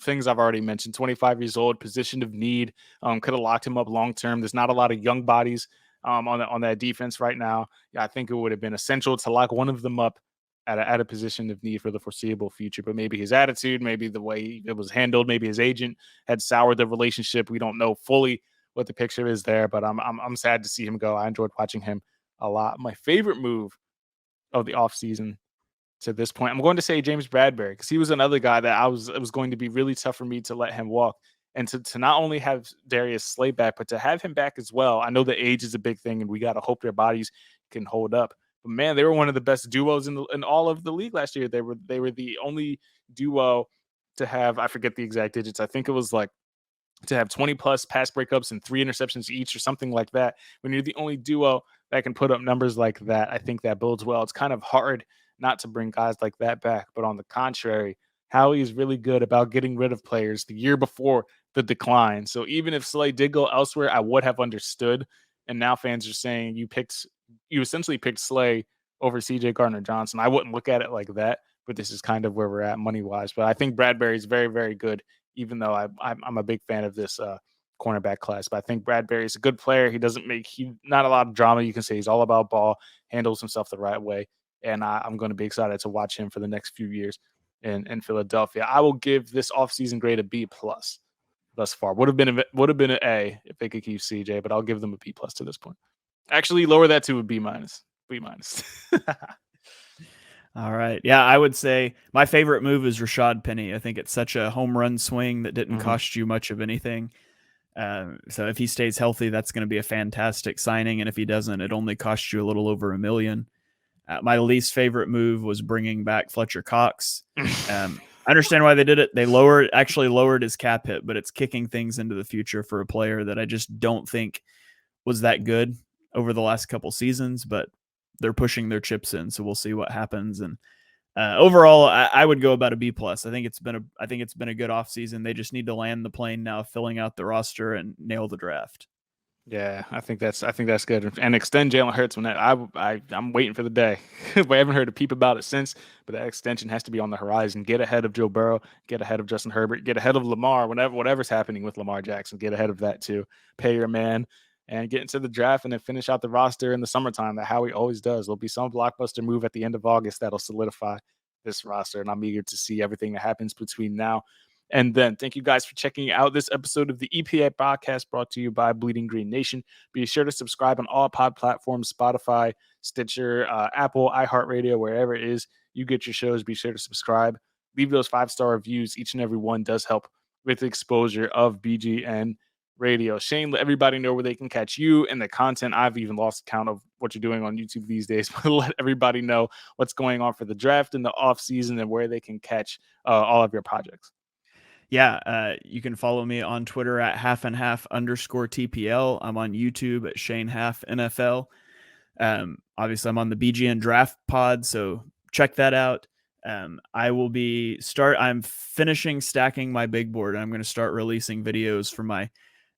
things I've already mentioned. 25 years old, position of need, could have locked him up long term. There's not a lot of young bodies on that defense right now. Yeah, I think it would have been essential to lock one of them up at a position of need for the foreseeable future. But maybe his attitude, maybe the way it was handled, maybe his agent had soured the relationship. We don't know fully what the picture is there, but I'm sad to see him go. I enjoyed watching him a lot. My favorite move of the offseason to this point, I'm going to say James Bradbury, because he was another guy that it was going to be really tough for me to let him walk. And to not only have Darius Slay back, but to have him back as well. I know the age is a big thing, and we got to hope their bodies can hold up. But man, they were one of the best duos in all of the league last year. They were the only duo to have, I forget the exact digits, I think it was like to have 20 plus pass breakups and 3 interceptions each or something like that. When you're the only duo that can put up numbers like that, I think that builds well. It's kind of hard not to bring guys like that back. But on the contrary, Howie is really good about getting rid of players the year before the decline. So even if Slay did go elsewhere, I would have understood. And now fans are saying you essentially picked Slay over CJ Gardner-Johnson. I wouldn't look at it like that, but this is kind of where we're at money-wise. But I think Bradbury is very, very good, even though I'm a big fan of this cornerback class. But I think Bradbury is a good player. He not a lot of drama. You can say he's all about ball, handles himself the right way. And I'm going to be excited to watch him for the next few years in Philadelphia. I will give this offseason grade a B+ thus far. Would have been an A if they could keep CJ, but I'll give them a B+ to this point. Actually, lower that to a B-. B-. All right. Yeah, I would say my favorite move is Rashad Penny. I think it's such a home run swing that didn't cost you much of anything. So if he stays healthy, that's going to be a fantastic signing. And if he doesn't, it only costs you a little over $1 million. My least favorite move was bringing back Fletcher Cox. I understand why they did it. They actually lowered his cap hit, but it's kicking things into the future for a player that I just don't think was that good over the last couple seasons, but they're pushing their chips in. So we'll see what happens. And Overall, I would go about a B plus. I think it's been a good offseason. They just need to land the plane now, filling out the roster and nail the draft. Yeah, I think that's good, and extend Jalen Hurts. When I'm waiting for the day. We haven't heard a peep about it since, but that extension has to be on the horizon. Get ahead of Joe Burrow, get ahead of Justin Herbert, get ahead of Lamar. Whatever's happening with Lamar Jackson, get ahead of that too. Pay your man and get into the draft, and then finish out the roster in the summertime. That Howie always does. There'll be some blockbuster move at the end of August that'll solidify this roster, and I'm eager to see everything that happens between now and then. Thank you guys for checking out this episode of the EPA Podcast, brought to you by Bleeding Green Nation. Be sure to subscribe on all pod platforms: Spotify, Stitcher, Apple, iHeartRadio, wherever it is you get your shows. Be sure to subscribe. Leave those 5-star reviews. Each and every one does help with the exposure of BGN Radio. Shane, let everybody know where they can catch you and the content. I've even lost count of what you're doing on YouTube these days, but let everybody know what's going on for the draft and the off season, and where they can catch all of your projects. Yeah, you can follow me on Twitter at halfandhalf_TPL. I'm on YouTube at Shane Haff NFL. Obviously, I'm on the BGN Draft Pod, so check that out. I'm finishing stacking my big board, and I'm going to start releasing videos for my.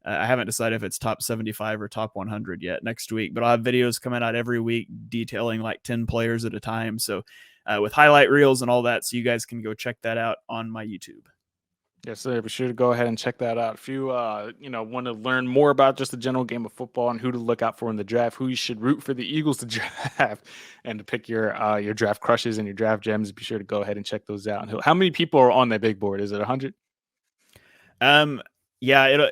I haven't decided if it's top 75 or top 100 yet next week, but I'll have videos coming out every week detailing like 10 players at a time. So with highlight reels and all that, so you guys can go check that out on my YouTube. Yes, sir. Be sure to go ahead and check that out. If you, want to learn more about just the general game of football and who to look out for in the draft, who you should root for the Eagles to draft, and to pick your draft crushes and your draft gems, be sure to go ahead and check those out. How many people are on that big board? Is it 100? Yeah,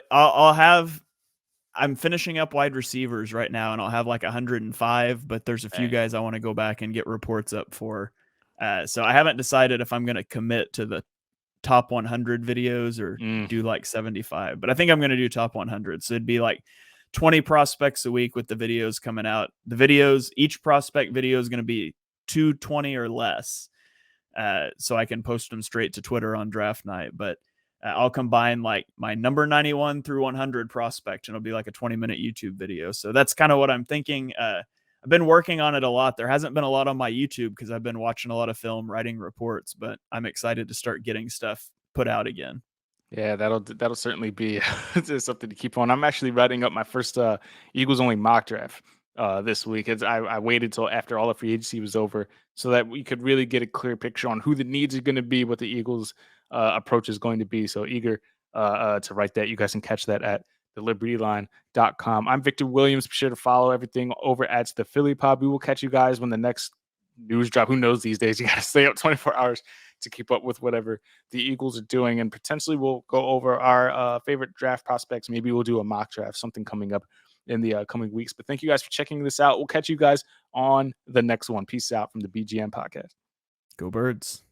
I'm finishing up wide receivers right now, and I'll have like 105, but there's a few guys I want to go back and get reports up for. So I haven't decided if I'm going to commit to the top 100 videos or do like 75, but I think I'm going to do top 100. So it'd be like 20 prospects a week with the videos coming out. Each prospect video is going to be 220 or less. So I can post them straight to Twitter on draft night, but I'll combine like my number 91 through 100 prospect, and it'll be like a 20-minute YouTube video. So that's kind of what I'm thinking. I've been working on it a lot. There hasn't been a lot on my YouTube because I've been watching a lot of film, writing reports, but I'm excited to start getting stuff put out again. Yeah, that'll certainly be something to keep on. I'm actually writing up my first Eagles only mock draft this week. I waited till after all the free agency was over so that we could really get a clear picture on who the needs are going to be, what the Eagles approach is going to be. So eager to write that. You guys can catch that at thelibertyline.com. I'm Victor Williams. Be sure to follow everything over at the Philly Pod. We will catch you guys when the next news drop. Who knows these days? You got to stay up 24 hours to keep up with whatever the Eagles are doing. And potentially we'll go over our favorite draft prospects. Maybe we'll do a mock draft, something coming up in the coming weeks. But thank you guys for checking this out. We'll catch you guys on the next one. Peace out from the BGN Podcast. Go Birds.